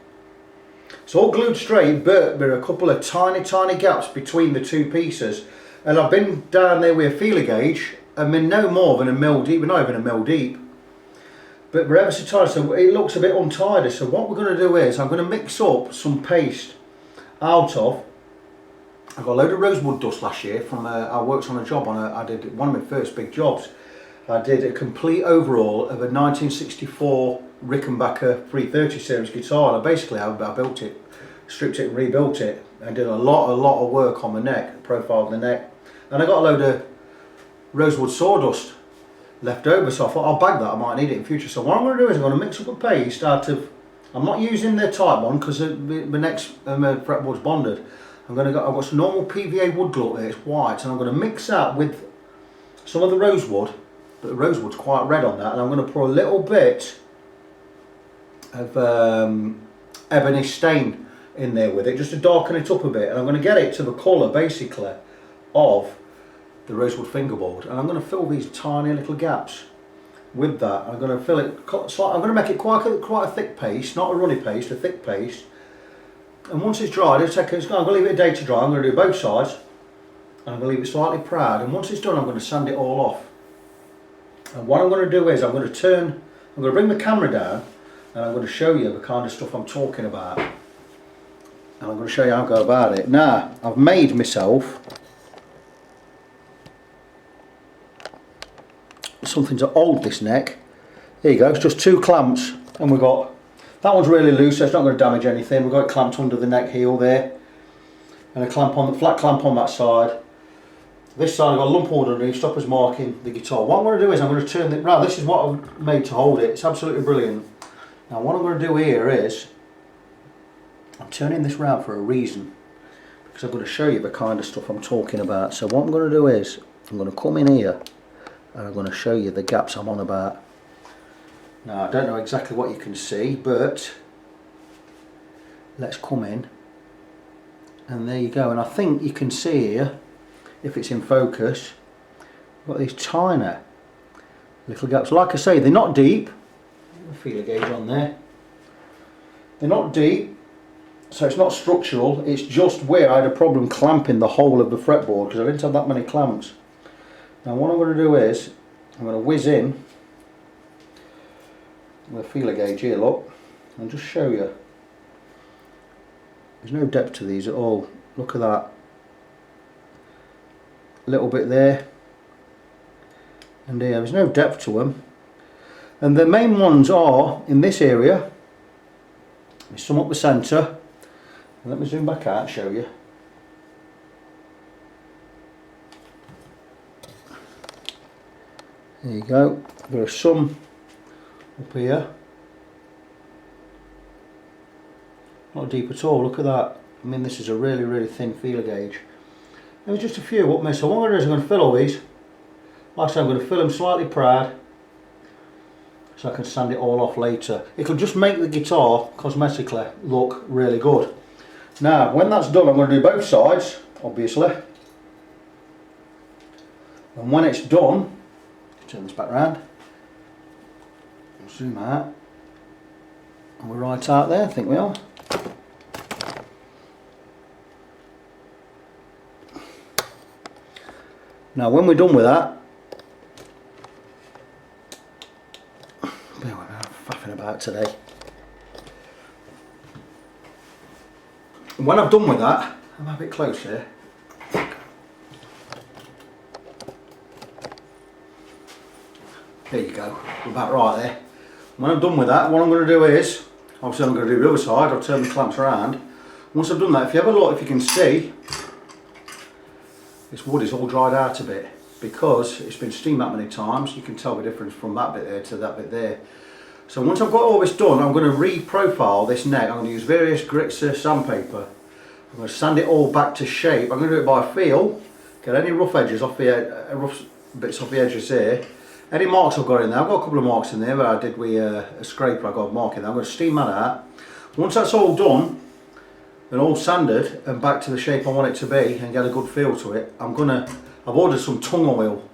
it's all glued straight, but there are a couple of tiny gaps between the two pieces, and I've been down there with a feeler gauge, and they're no more than a mil deep, not even a mil deep, but they're ever so tight, so it looks a bit untidy. So what we're going to do is, I'm going to mix up some paste out of, I got a load of rosewood dust last year from I worked on a job on I did one of my first big jobs. I did a complete overhaul of a 1964 Rickenbacker 330 series guitar, and basically I built it, stripped it and rebuilt it, and did a lot of work on the neck, profile of the neck, and I got a load of rosewood sawdust left over, so I thought I'll bag that, I might need it in future. So what I'm going to do is I'm going to mix up a paste out of, I'm not using the type one because the neck's fretboard's bonded. I've got some normal PVA wood glue here, it's white, and I'm going to mix that with some of the rosewood, but the rosewood's quite red on that, and I'm going to pour a little bit of ebony stain in there with it, just to darken it up a bit, and I'm going to get it to the colour basically of the rosewood fingerboard, and I'm going to fill these tiny little gaps with that. I'm going to fill it, I'm going to make it quite a thick paste, not a runny paste, a thick paste. And once it's dried, I'm going to leave it a day to dry. I'm going to do both sides, and I'm going to leave it slightly proud, and once it's done I'm going to sand it all off. And what I'm going to do is I'm going to bring the camera down, and I'm going to show you the kind of stuff I'm talking about, and I'm going to show you how I go about it. Now, I've made myself something to hold this neck. There you go, it's just 2 clamps, and we've got, that one's really loose, so it's not going to damage anything. We've got it clamped under the neck heel there, and a clamp on the flat clamp on that side. This side I've got a lump underneath, stoppers marking the guitar. What I'm going to do is I'm going to turn it round. This is what I've made to hold it. It's absolutely brilliant. Now what I'm going to do here is, I'm turning this round for a reason, because I'm going to show you the kind of stuff I'm talking about. So what I'm going to do is, I'm going to come in here, and I'm going to show you the gaps I'm on about. Now I don't know exactly what you can see, but let's come in, and there you go. And I think you can see here, if it's in focus, I've got these tiny little gaps. Like I say, they're not deep. A feeler gauge on there. They're not deep, so it's not structural. It's just where I had a problem clamping the whole of the fretboard, because I didn't have that many clamps. Now what I'm going to do is, I'm going to whiz in with a feeler gauge here, look, and just show you. There's no depth to these at all. Look at that. A little bit there, and there. There's no depth to them. And the main ones are in this area. There's some up the centre. Let me zoom back out and show you. There you go. There are some up here. Not deep at all, look at that. I mean, this is a really thin feeler gauge. There's just a few up there, so what I'm going to do is I'm going to fill all these. Like I said, I'm going to fill them slightly proud, so I can sand it all off later. It'll just make the guitar cosmetically look really good. Now, when that's done, I'm going to do both sides, obviously. And when it's done, turn this back round. Zoom out, and we're right out there, I think we are. Now when we're done with that, I'm faffing about today. When I've done with that, I'm a bit close here. There you go, we're about right there. When I'm done with that, what I'm going to do is, Obviously I'm going to do the other side, I'll turn the clamps around. Once I've done that, if you have a look, if you can see, this wood is all dried out a bit because it's been steamed that many times. You can tell the difference from that bit there to that bit there. So once I've got all this done, I'm going to re-profile this neck. I'm going to use various grits of sandpaper. I'm going to sand it all back to shape. I'm going to do it by feel, get any rough edges off the rough bits off the edges there. Any marks I've got in there, I've got a couple of marks in there where I did with a scraper, I got a mark in there. I'm going to steam that out. Once that's all done and all sanded and back to the shape I want it to be and get a good feel to it, I've ordered some tung oil.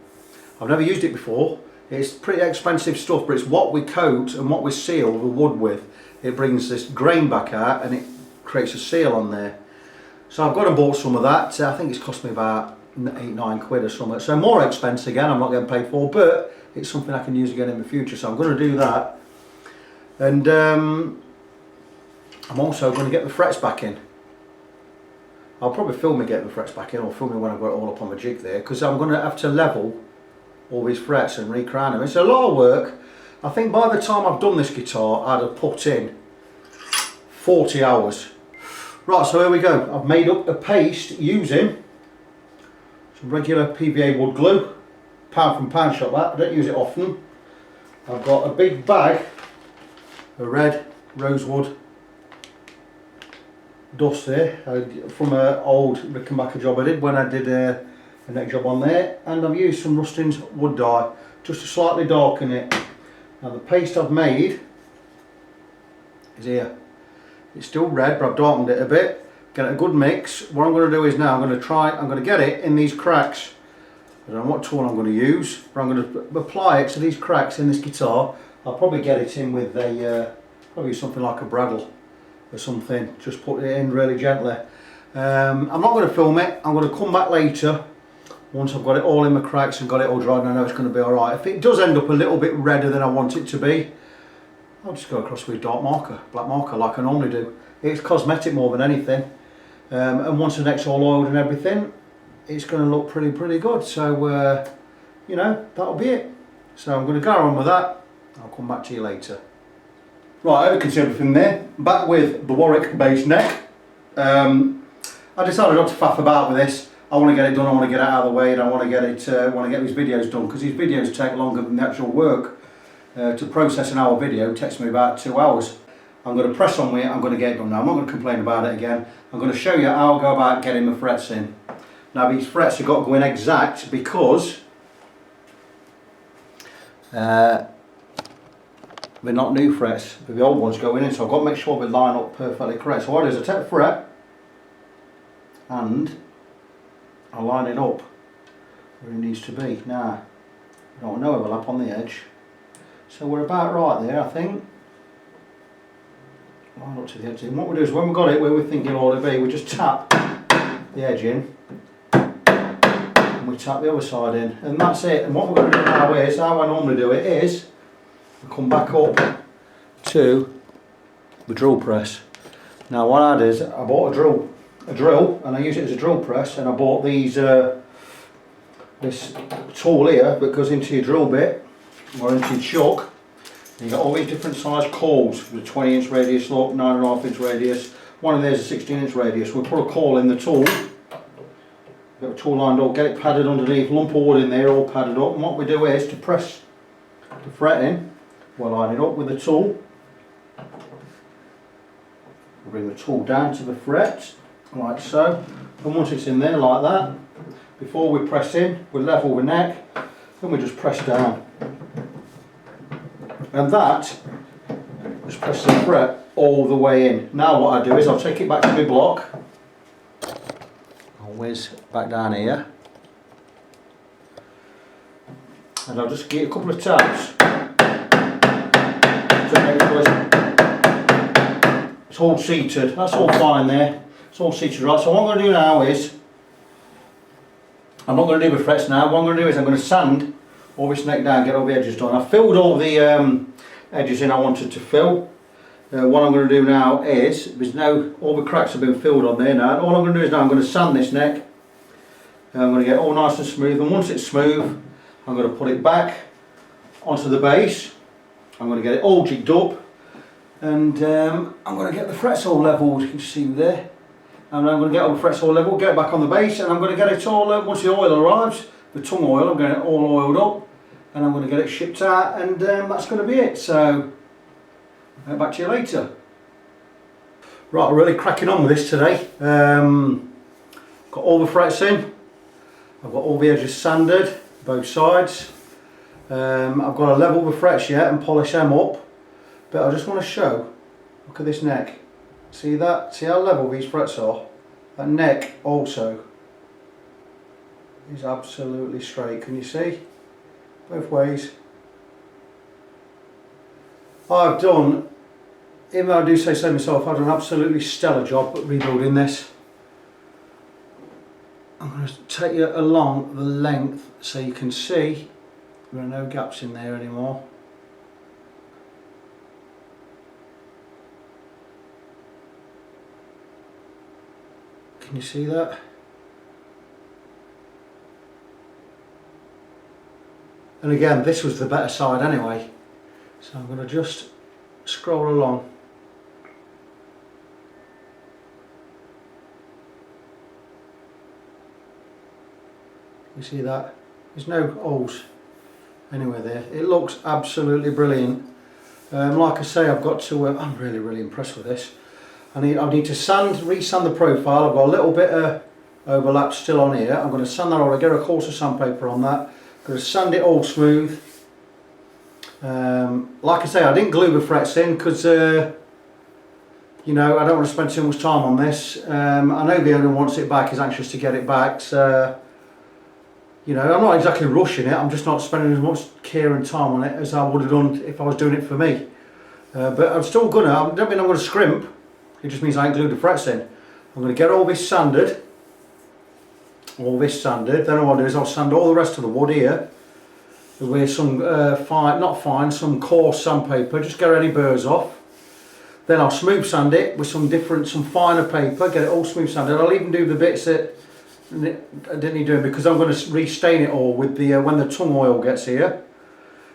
I've never used it before. It's pretty expensive stuff, but it's what we coat and what we seal the wood with. It brings this grain back out and it creates a seal on there. So I've gone and bought some of that. I think it's cost me about 8-9 quid or something. So more expense again, I'm not getting paid for, but it's something I can use again in the future. So I'm going to do that. And I'm also going to get the frets back in. I'll probably film me getting the frets back in, or film me when I've got it all up on the jig there, because I'm going to have to level all these frets and recrown them. It's a lot of work. I think by the time I've done this guitar, I'd have put in 40 hours. Right, so here we go. I've made up a paste using some regular PVA wood glue, pound from pound shop that. I don't use it often. I've got a big bag of red rosewood dust there from an old Rickenbacker job I did when I did a neck job on there, and I've used some Rustin's wood dye just to slightly darken it. Now the paste I've made is here. It's still red, but I've darkened it a bit. Get a good mix. What I'm going to do is now I'm going to get it in these cracks. I don't know what tool I'm going to use, but I'm going to apply it to these cracks in this guitar. I'll probably get it in with probably something like a bradawl or something. Just put it in really gently. I'm not going to film it. I'm going to come back later once I've got it all in my cracks and got it all dried and I know it's going to be alright. If it does end up a little bit redder than I want it to be, I'll just go across with a dark marker, black marker, like I normally do. It's cosmetic more than anything. And once the neck's all oiled and everything, it's going to look pretty good. So, you know, that'll be it. So I'm going to go on with that. I'll come back to you later. Right, I can see everything there. Back with the Warwick bass neck. I decided not to faff about with this. I want to get it done, I want to get it out of the way, and I want to get these videos done, because these videos take longer than the actual work. To process an hour video takes me about 2 hours. I'm going to press on with it, I'm going to get it done now. I'm not going to complain about it again. I'm going to show you how I go about getting the frets in. Now these frets have got to go in exact because they're not new frets, but the old ones going in, so I've got to make sure they line up perfectly correct. So what I do is I take the fret and I line it up where it needs to be. Now, I don't want no overlap on the edge. So we're about right there, I think. Line up to the edge. And what we do is when we've got it where we think it ought to be, we just tap the edge in and we tap the other side in, and that's it. And what we're going to do now is, how I normally do it is, I come back up to the drill press. Now what I did is I bought a drill and I use it as a drill press, and I bought these this tool here that goes into your drill bit or into your chuck. You've got all these different size coils with a 20-inch radius, look, 9.5-inch radius. One of theirs is a 16-inch radius. We'll put a coil in the tool, get the tool lined up, get it padded underneath, lump of wood in there, all padded up. And what we do is to press the fret in, we'll line it up with the tool. We'll bring the tool down to the fret, like so. And once it's in there like that, before we press in, we level the neck, then we just press down. And that just presses the fret all the way in. Now what I do is I'll take it back to my block. I'll whiz back down here. And I'll just give it a couple of taps. It's all seated, that's all fine there. It's all seated right. So what I'm going to do now is, I'm not going to do the frets now. What I'm going to do is I'm going to sand all this neck down, get all the edges done. I've filled all the edges in I wanted to fill. What I'm going to do now is, all the cracks have been filled on there now. All I'm going to do is now I'm going to sand this neck. And I'm going to get it all nice and smooth, and once it's smooth, I'm going to put it back onto the base. I'm going to get it all jigged up. And I'm going to get the frets all levelled, you can see there. And I'm going to get all the frets all level, get it back on the base, and I'm going to get it all, once the oil arrives, the tongue oil, I'm going to get it all oiled up, and I'm going to get it shipped out, and that's going to be it. So, back to you later. Right, we're really cracking on with this today. Got all the frets in, I've got all the edges sanded, both sides. I've got to level the frets yet and polish them up, but I just want to show, look at this neck. See that? See how level these frets are? That neck also is absolutely straight. Can you see? Both ways. I've done, even though I do say so myself, I've done an absolutely stellar job at rebuilding this. I'm going to take you along the length so you can see there are no gaps in there anymore. Can you see that? And again, this was the better side anyway. So I'm going to just scroll along. You see that? There's no holes anywhere there. It looks absolutely brilliant. Like I say, I've got to, I'm really impressed with this. I need to resand the profile. I've got a little bit of overlap still on here. I'm going to sand that all. I get a course of sandpaper on that. I'm going to sand it all smooth. Like I say, I didn't glue the frets in because you know, I don't want to spend too much time on this. I know the owner wants it back, is anxious to get it back. So you know, I'm not exactly rushing it. I'm just not spending as much care and time on it as I would have done if I was doing it for me. But I'm still gonna. I don't mean I'm going to scrimp. It just means I ain't glued the frets in. I'm going to get all this sanded. All this sanded. Then what I'll do is I'll sand all the rest of the wood here with some some coarse sandpaper. Just get any burrs off. Then I'll smooth sand it with some finer paper. Get it all smooth sanded. I'll even do the bits that I didn't need doing because I'm going to restain it all with the when the tongue oil gets here.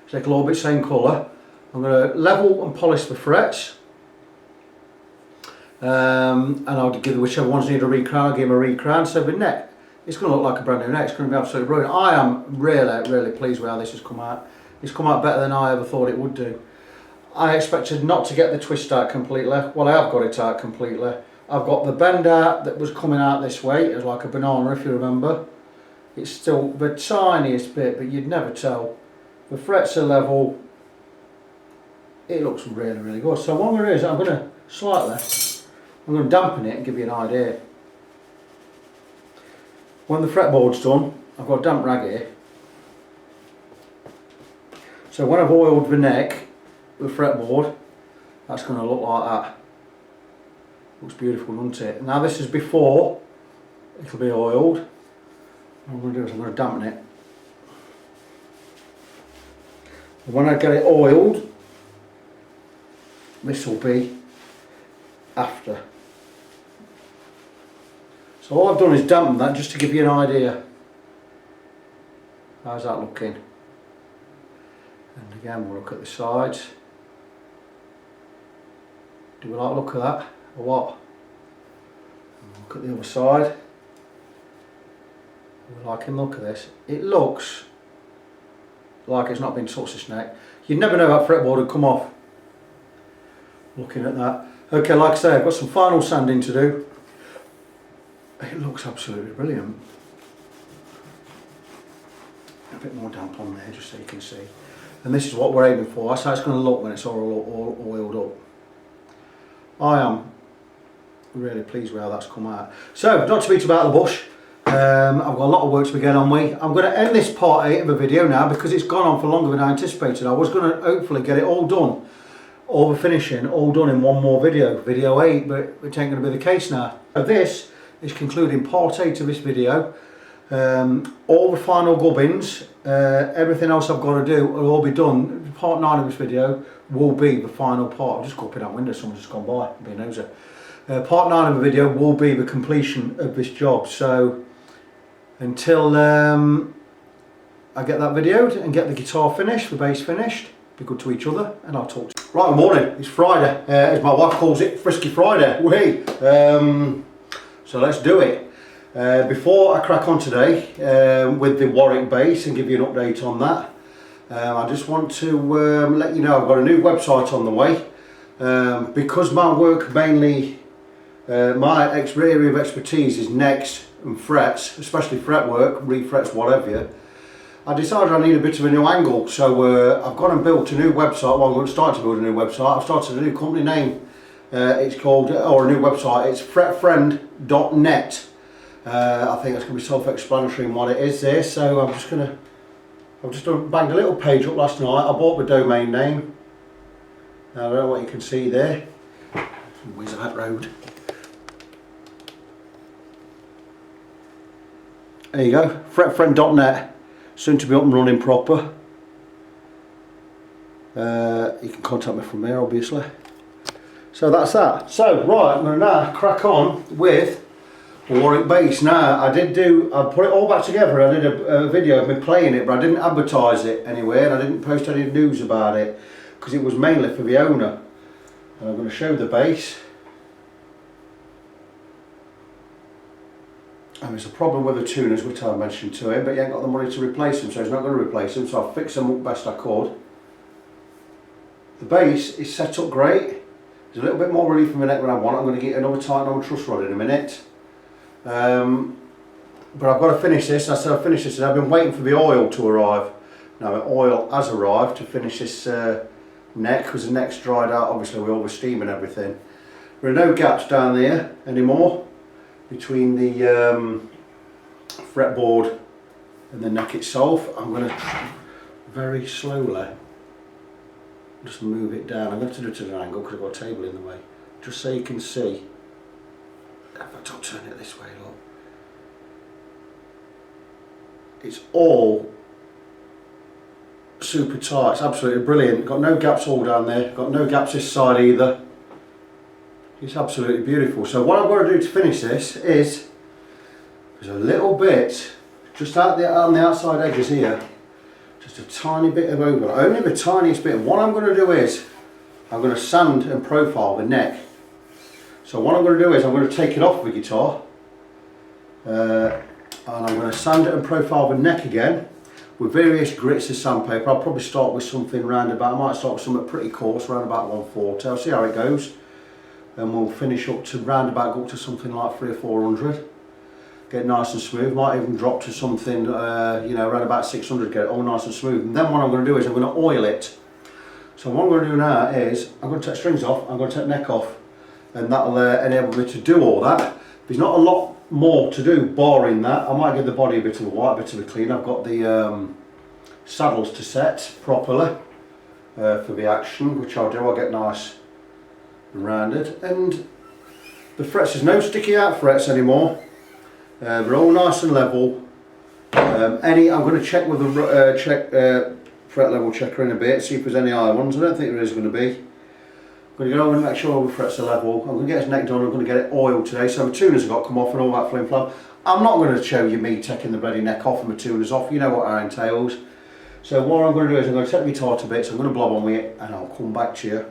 So it'll all be the same colour. I'm going to level and polish the frets. And I'll give whichever ones need a recrown, I'll give them a recrown. So the neck, it's going to look like a brand new neck. It's going to be absolutely brilliant. I am really pleased with how this has come out. It's come out better than I ever thought it would do. I expected not to get the twist out completely. Well, I have got it out completely. I've got the bend out that was coming out this way. It was like a banana, if you remember. It's still the tiniest bit, but you'd never tell. The frets are level. It looks really good. So what I'm going to do is I'm going to dampen it and give you an idea. When the fretboard's done, I've got a damp rag here. So when I've oiled the neck, the fretboard, that's going to look like that. Looks beautiful, doesn't it? Now this is before it'll be oiled. What I'm going to do is I'm going to dampen it. And when I get it oiled, this will be after. So all I've done is dampen that just to give you an idea. How's that looking? And again we'll look at the sides. Do we like the look of that or what? And look at the other side. We're liking the look of this. It looks like it's not been touched this neck. You'd never know that fretboard would come off. Looking at that. Okay, like I say, I've got some final sanding to do. It looks absolutely brilliant. A bit more damp on there just so you can see. And this is what we're aiming for. That's how it's going to look when it's all oiled up. I am really pleased with how that's come out. So, not to beat about the bush, I've got a lot of work to be getting on with. I'm going to end this part 8 of the video now because it's gone on for longer than I anticipated. I was going to hopefully get it all done, all the finishing, all done in one more video, video 8, but it ain't going to be the case now. So this is concluding part 8 of this video. All the final gubbins, everything else I've got to do will all be done. Part 9 of this video will be the final part. I'll just go up in that window, someone's just gone by, being nosy. Part 9 of the video will be the completion of this job. So until I get that videoed and get the guitar finished, the bass finished, be good to each other, and I'll talk to you. Right, good morning. It's Friday, as my wife calls it, Frisky Friday. Whee! So let's do it. Before I crack on today with the Warwick Bass and give you an update on that, I just want to let you know I've got a new website on the way. Because my work mainly, my area of expertise is necks and frets, especially fretwork, refrets, whatever. I decided I need a bit of a new angle, so I've gone and built a new website. Well, I'm going to start to build a new website. I've started a new company name. It's called, or a new website, it's fretfriend.net. I think that's going to be self-explanatory in what it is there, so I've just banged a little page up last night. I bought the domain name. I don't know what you can see there. Wizard Road. There you go, fretfriend.net. Soon to be up and running proper. You can contact me from there, obviously. So that's that. So right, I'm going to now crack on with Warwick Bass. Now I put it all back together. I did a video of me playing it, but I didn't advertise it anywhere, and I didn't post any news about it because it was mainly for the owner. And I'm going to show the bass. And there's a problem with the tuners, which I mentioned to him, but he ain't got the money to replace them, so he's not going to replace them, so I'll fix them up best I could. The bass is set up great. There's a little bit more relief in the neck than I want. I'm going to get another tighten on the truss rod in a minute. But I've got to finish this. I said I'll finish this, and I've been waiting for the oil to arrive. Now the oil has arrived to finish this neck, because the neck's dried out obviously with all the steam and everything. There are no gaps down there anymore between the fretboard and the neck itself. I'm going to very slowly just move it down. I'm going to do it at an angle because I've got a table in the way, just so you can see. In fact, I'll turn it this way, look. It's all super tight. It's absolutely brilliant. Got no gaps all down there. Got no gaps this side either. It's absolutely beautiful. So what I'm going to do to finish this is, there's a little bit just on the outside edges here, just a tiny bit of overlap, only the tiniest bit. What I'm going to do is I'm going to sand and profile the neck. So what I'm going to do is I'm going to take it off the guitar and I'm going to sand it and profile the neck again with various grits of sandpaper. I'll probably start with something round about, I might start with something pretty coarse, around about 140. I'll see how it goes, and we'll finish up to round about, go up to something like 300 or 400. Get nice and smooth. Might even drop to something, you know, around about 600. Get it all nice and smooth. And then what I'm going to do is I'm going to oil it. So what I'm going to do now is I'm going to take strings off. I'm going to take neck off, and that'll enable me to do all that. There's not a lot more to do barring that. I might give the body a bit of a wipe, a bit of a clean. I've got the saddles to set properly for the action, which I'll do. I'll get nice and rounded, and the frets, there's no sticky out frets anymore. They're all nice and level. I'm going to check with the fret level checker in a bit, see if there's any high ones. I don't think there is going to be. I'm going to go over and make sure all the frets are level. I'm going to get his neck done. I'm going to get it oiled today, so the tuners have got to come off and all that flim flam. I'm not going to show you me taking the bloody neck off and the tuners off. You know what that entails. So what I'm going to do is I'm going to take the guitar to bits. I'm going to blob on with it, and I'll come back to you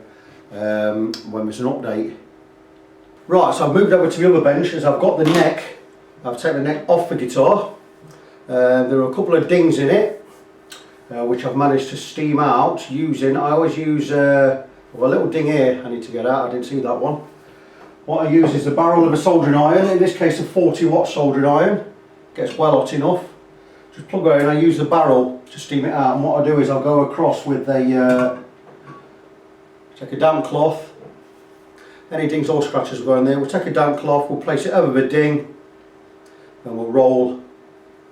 when there's an update. Right, so I've moved over to the other bench as I've got the neck. I've taken the neck off the guitar. There are a couple of dings in it, which I've managed to steam out using. I always use a little ding here I need to get out. I didn't see that one. What I use is the barrel of a soldering iron, in this case a 40-watt soldering iron. Gets well hot enough. Just plug it in. I use the barrel to steam it out, and what I do is I'll go across with a take a damp cloth. Any dings or scratches will go in there. We'll take a damp cloth, we'll place it over the ding, and we'll roll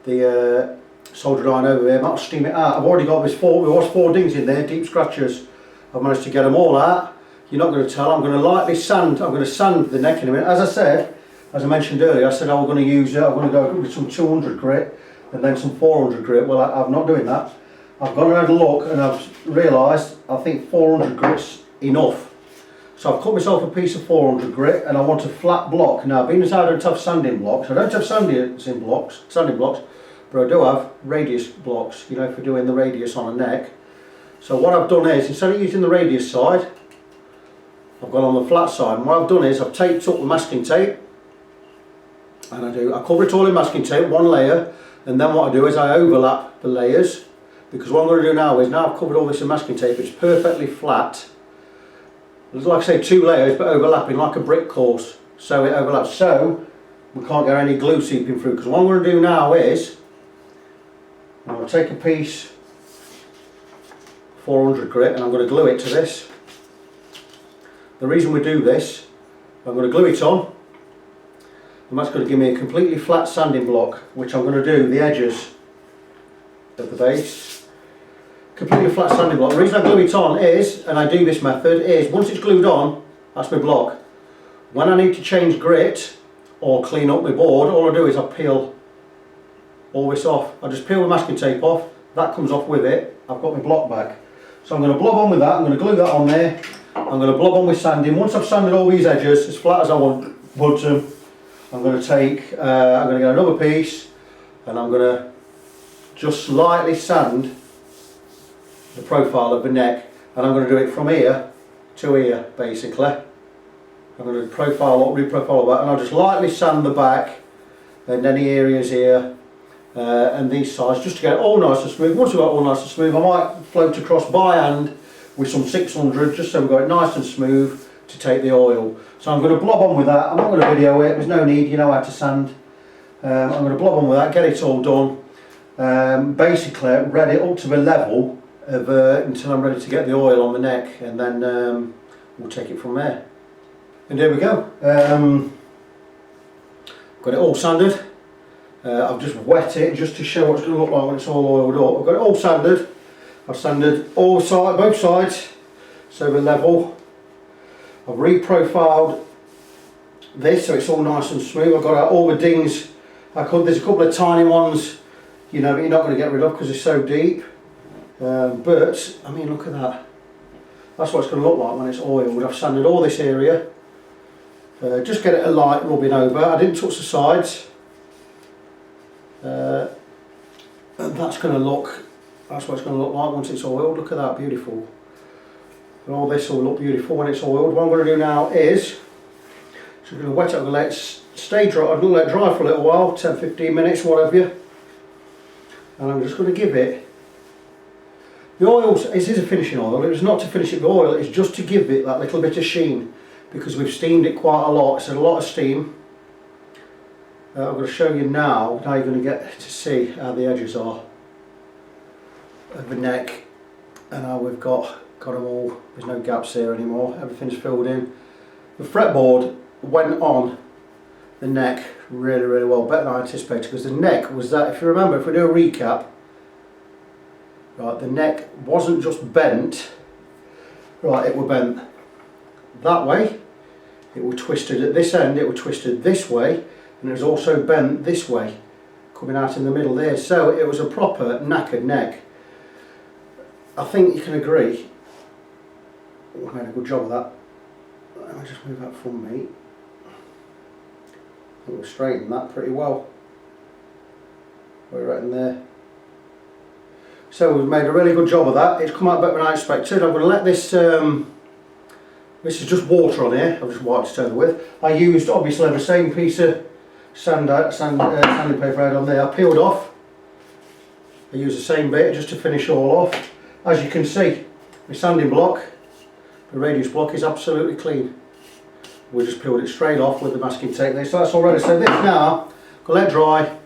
the soldering iron over there. That'll steam it out. I've already got there was four dings in there, deep scratches. I've managed to get them all out. You're not going to tell. I'm going to lightly sand. I'm going to sand the neck in a minute. As I said, as I mentioned earlier, I said I was going to use. I'm going to go with some 200 grit and then some 400 grit. Well, I'm not doing that. I've gone and had a look, and I've realised I think 400 grit's enough. So I've cut myself a piece of 400 grit, and I want a flat block. Now, being as I don't have sanding blocks, I don't have sanding blocks, but I do have radius blocks. You know, for doing the radius on a neck. So what I've done is, instead of using the radius side, I've gone on the flat side, and what I've done is I've taped up the masking tape, and I cover it all in masking tape, one layer, and then what I do is I overlap the layers, because what I'm going to do now is, now I've covered all this in masking tape, it's perfectly flat. There's, like I say, 2 layers but overlapping like a brick course, so it overlaps, so we can't get any glue seeping through. Because what I'm going to do now is I'm going to take a piece 400 grit and I'm going to glue it to this. The reason we do this, I'm going to glue it on, and that's going to give me a completely flat sanding block, which I'm going to do the edges of the base. Completely flat sanding block. The reason I glue it on is, and I do this method, is once it's glued on, that's my block. When I need to change grit or clean up my board, all I do is I peel all this off. I just peel the masking tape off, that comes off with it, I've got my block back. So I'm going to blob on with that, I'm going to glue that on there, I'm going to blob on with sanding. Once I've sanded all these edges as flat as I want them, I'm going to take, I'm going to get another piece and I'm going to just slightly sand the profile of the neck, and I'm going to do it from here to here basically. I'm going to reprofile that, and I'll just lightly sand the back and any areas here and these sides, just to get it all nice and smooth. Once we've got it all nice and smooth, I might float across by hand with some 600 just so we've got it nice and smooth to take the oil. So I'm going to blob on with that. I'm not going to video it, there's no need, you know how to sand. I'm going to blob on with that, get it all done, basically ready up to the level of, until I'm ready to get the oil on the neck, and then we'll take it from there. And there we go. Got it all sanded. I've just wet it just to show what it's going to look like when it's all oiled up. I've got it all sanded. I've sanded both sides so they're level. I've reprofiled this so it's all nice and smooth. I've got out all the dings. There's a couple of tiny ones, you know, that you're not going to get rid of because they're so deep. But I mean, look at that. That's what it's going to look like when it's oiled. I've sanded all this area. Just get it a light rubbing over. I didn't touch the sides. And that's what it's going to look like once it's oiled. Look at that, beautiful. And all this will look beautiful when it's oiled. What I'm going to do now is, so I'm going to wet it, I'm going to let it stay dry. I'm going to let it dry for a little while, 10-15 minutes, whatever. And I'm just going to give it, the oil, this is a finishing oil, it's not to finish it with oil, it's just to give it that little bit of sheen, because we've steamed it quite a lot, it's had a lot of steam. I'm going to show you now you're going to get to see how the edges are of the neck, and how we've got them all, there's no gaps here anymore, everything's filled in. The fretboard went on the neck really, really well, better than I anticipated, because the neck was that, if you remember, if we do a recap, right, the neck wasn't just bent, right, it was bent that way, it was twisted at this end, it was twisted this way, and it was also bent this way, coming out in the middle there, so it was a proper knackered neck. I think you can agree, I made a good job of that. Let me just move that from me. I think we've straightened that pretty well. We're right in there. So we've made a really good job of that. It's come out better than I expected. I'm going to let this, this is just water on here, I've just wiped it over with. I used obviously the same piece of sanding paper out on there. I peeled off. I used the same bit just to finish all off. As you can see, the sanding block, the radius block is absolutely clean. We just peeled it straight off with the masking tape there. So that's all ready. So this now, I'm going to let it dry.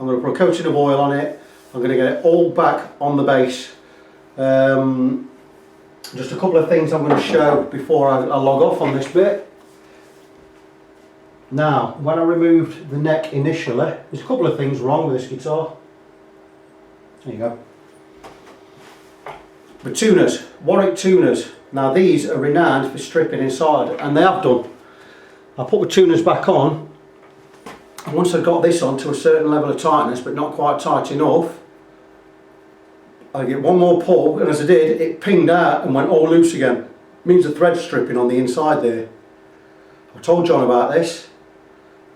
I'm going to put a coating of oil on it. I'm going to get it all back on the base. Just a couple of things I'm going to show before I log off on this bit. Now, when I removed the neck initially, there's a couple of things wrong with this guitar. There you go. The tuners, Warwick tuners. Now these are renowned for stripping inside, and they have done. I put the tuners back on, and once I got this on to a certain level of tightness, but not quite tight enough, I get one more pull, and as I did, it pinged out and went all loose again. It means the thread's stripping on the inside there. I told John about this,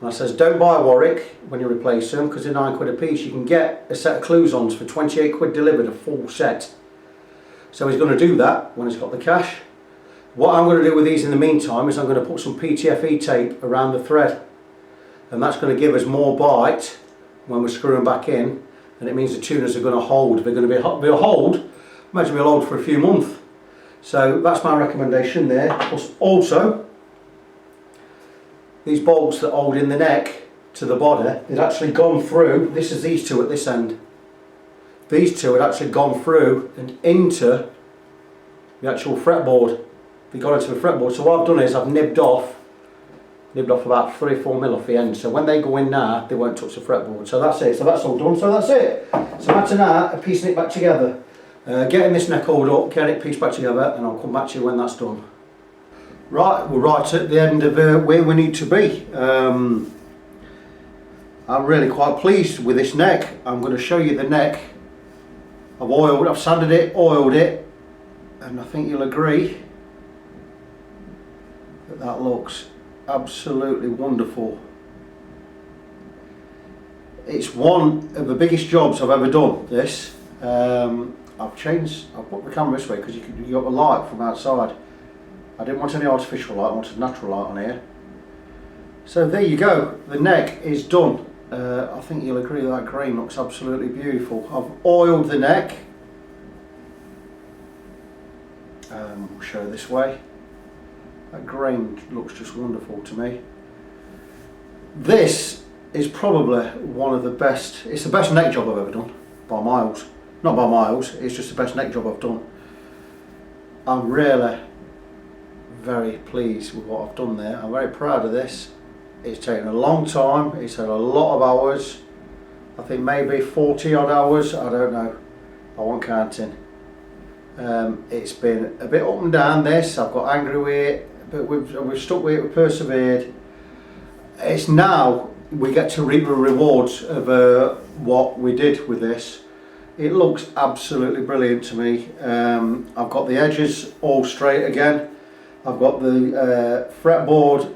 and I says, don't buy Warwick when you replace them, because they're £9 a piece. You can get a set of clues-ons for 28 quid delivered, a full set. So he's going to do that when he's got the cash. What I'm going to do with these in the meantime is I'm going to put some PTFE tape around the thread, and that's going to give us more bite when we're screwing back in, and it means the tuners are going to hold. They're going to be a hold, imagine we'll hold for a few months. So that's my recommendation there. Plus also, these bolts that hold in the neck to the body, they'd actually gone through, this is these two at this end. These two had actually gone through and into the actual fretboard. They got into the fretboard. So what I've done is I've nibbed off about 3 or 4 mil off the end. So when they go in now, they won't touch the fretboard. So that's it. So that's all done. So that's it. So after now, piecing it back together, getting this neck hauled up, getting it pieced back together, and I'll come back to you when that's done. Right, we're right at the end of where we need to be. I'm really quite pleased with this neck. I'm going to show you the neck. I've sanded it, oiled it, and I think you'll agree that that looks absolutely wonderful. It's one of the biggest jobs I've ever done, this. I've put the camera this way because you got the light from outside. I didn't want any artificial light, I wanted natural light on here. So there you go, the neck is done. I think you'll agree that grain looks absolutely beautiful. I've oiled the neck. We'll show it this way. That grain looks just wonderful to me. This is probably one of the best, it's the best neck job I've ever done, by miles. Not by miles, it's just the best neck job I've done. I'm really very pleased with what I've done there. I'm very proud of this. It's taken a long time, it's had a lot of hours. I think maybe 40 odd hours, I don't know, I wasn't counting. It's been a bit up and down this, I've got angry with it, but we've stuck with it, we've persevered. It's now we get to reap the rewards of what we did with this. It looks absolutely brilliant to me. I've got the edges all straight again. I've got the fretboard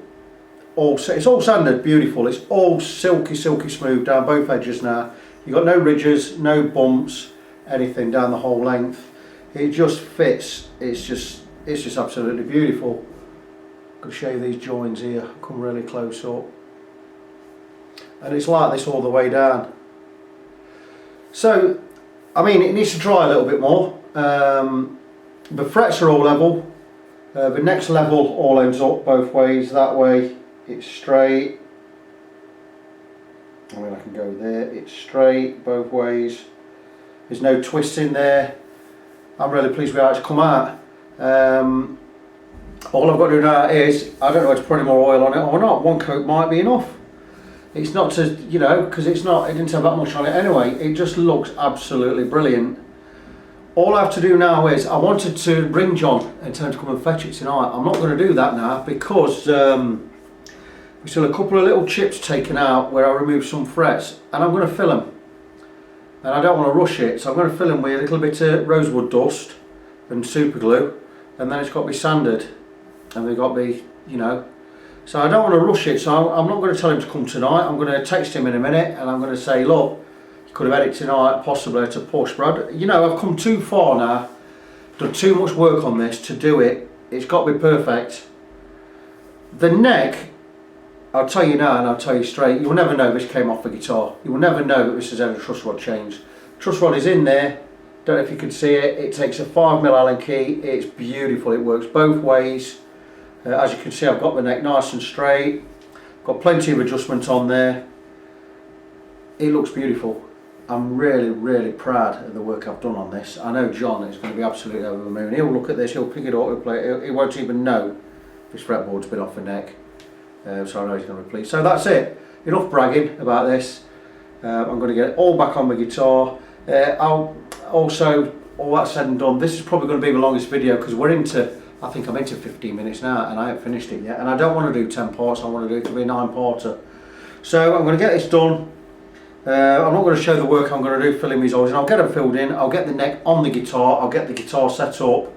it's all sanded beautiful. It's all silky smooth down both edges now. You've got no ridges, no bumps, anything down the whole length. It just fits. It's just absolutely beautiful. I'm going to show you these joins here. Come really close up. And it's like this all the way down. So, I mean, it needs to dry a little bit more. The frets are all level. The next level all ends up both ways. That way it's straight. I mean, I can go there. It's straight both ways. There's no twist in there. I'm really pleased with how it's come out. All I've got to do now is, I don't know if to put any more oil on it or not. One coat might be enough. It's not to, you know, because it didn't have that much on it anyway. It just looks absolutely brilliant. All I have to do now is, I wanted to ring John and tell him to come and fetch it tonight. I'm not going to do that now because we still have a couple of little chips taken out where I removed some frets, and I'm going to fill them. And I don't want to rush it, so I'm going to fill them with a little bit of rosewood dust and super glue, and then it's got to be sanded, and they've got to be, you know. So I don't want to rush it, so I'm not going to tell him to come tonight. I'm going to text him in a minute, and I'm going to say, look, you could have had it tonight, possibly to push, but you know, I've come too far now, done too much work on this to do it. It's got to be perfect. The neck, I'll tell you now and I'll tell you straight, you'll never know this came off the guitar. You will never know that this has had a truss rod change. Truss rod is in there, don't know if you can see it. It takes a 5mm Allen key, it's beautiful, it works both ways. As you can see, I've got the neck nice and straight, got plenty of adjustment on there. It looks beautiful. I'm really proud of the work I've done on this. I know John is going to be absolutely over the moon. He'll look at this, he'll pick it up, he'll play it, he won't even know this fretboard's been off the neck. So I know he's going to be pleased. So that's it. Enough bragging about this. I'm going to get it all back on the guitar. I'll also, all that said and done, this is probably going to be the longest video because I think I'm into 15 minutes now and I haven't finished it yet. And I don't want to do 10 parts, I want to do it to be a 9-parter. So I'm going to get this done. I'm not going to show the work I'm going to do filling these holes in. I'll get them filled in, I'll get the neck on the guitar, I'll get the guitar set up,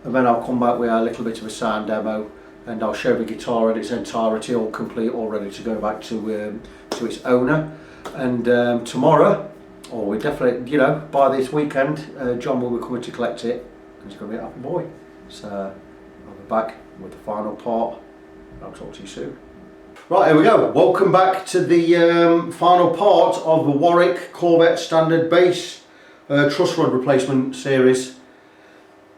and then I'll come back with a little bit of a sound demo, and I'll show the guitar in its entirety, all complete, all ready to go back to its owner. And tomorrow, or we definitely, you know, by this weekend, John will be coming to collect it. because he's going to be a happy boy. So I'll be back with the final part. I'll talk to you soon. Right, here we go. Welcome back to the final part of the Warwick Corvette Standard Bass truss rod replacement series.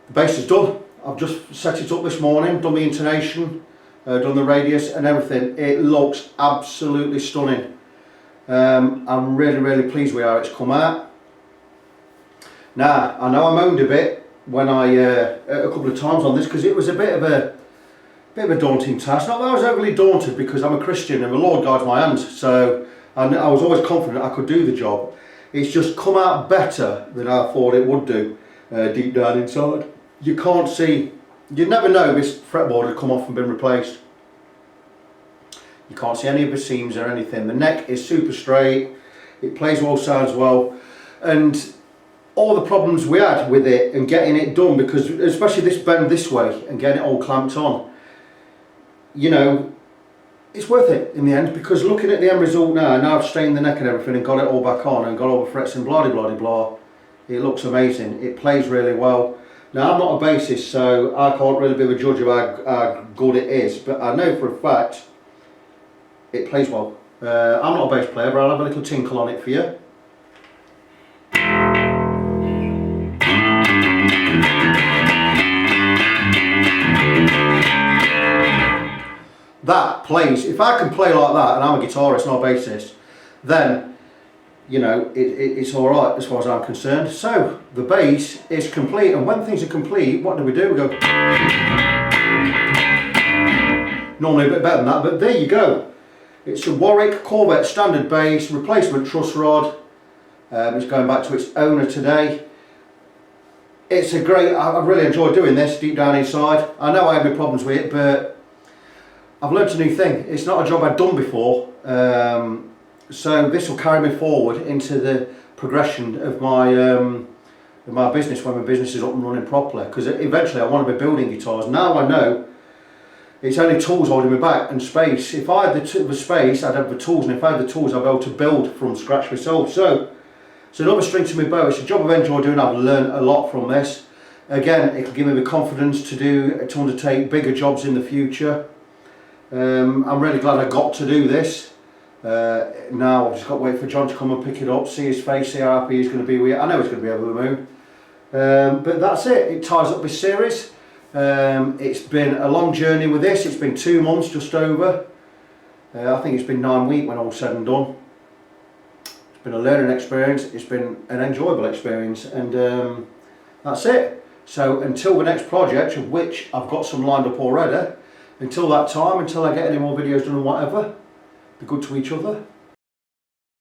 The bass is done. I've just set it up this morning, done the intonation, done the radius and everything. It looks absolutely stunning. I'm really pleased with how it's come out. Now, I know I moaned a bit when I a couple of times on this because it was a bit of a daunting task. Not that I was overly daunted because I'm a Christian and the Lord guides my hands, so I was always confident I could do the job. It's just come out better than I thought it would do deep down inside. You can't see, you'd never know this fretboard had come off and been replaced. You can't see any of the seams or anything. The neck is super straight, it plays well, sounds well, and all the problems we had with it and getting it done, because especially this bend this way and getting it all clamped on, you know, it's worth it in the end, because looking at the end result now I've straightened the neck and everything and got it all back on and got all the frets and blah blah blah, it looks amazing, it plays really well. Now I'm not a bassist, so I can't really be the judge of how good it is, but I know for a fact it plays well. I'm not a bass player, but I'll have a little tinkle on it for you. That plays, if I can play like that and I'm a guitarist, not a bassist, then you know, it's alright as far as I'm concerned. So the bass is complete, and when things are complete, what do? We go normally a bit better than that, but there you go. It's a Warwick Corvette Standard Bass replacement truss rod. It's going back to its owner today. It's a great, I really enjoyed doing this deep down inside. I know I had my problems with it, but I've learnt a new thing. It's not a job I'd done before. So this will carry me forward into the progression of my business when my business is up and running properly, because eventually I want to be building guitars. Now I know it's only tools holding me back and space. If I had the space, I'd have the tools, and if I had the tools, I'd be able to build from scratch myself. So it's another string to my bow. It's a job I've enjoyed doing. I've learned a lot from this. Again, it'll give me the confidence to undertake bigger jobs in the future. I'm really glad I got to do this. Now I've just got to wait for John to come and pick it up, see his face, see how happy he's going to be with it. I know he's going to be over the moon. But that's it, it ties up this series. It's been a long journey with this. It's been 2 months just over. I think it's been 9 weeks when all's said and done. It's been a learning experience, it's been an enjoyable experience, and that's it. So until the next project, of which I've got some lined up already, until that time, until I get any more videos done and whatever, be good to each other.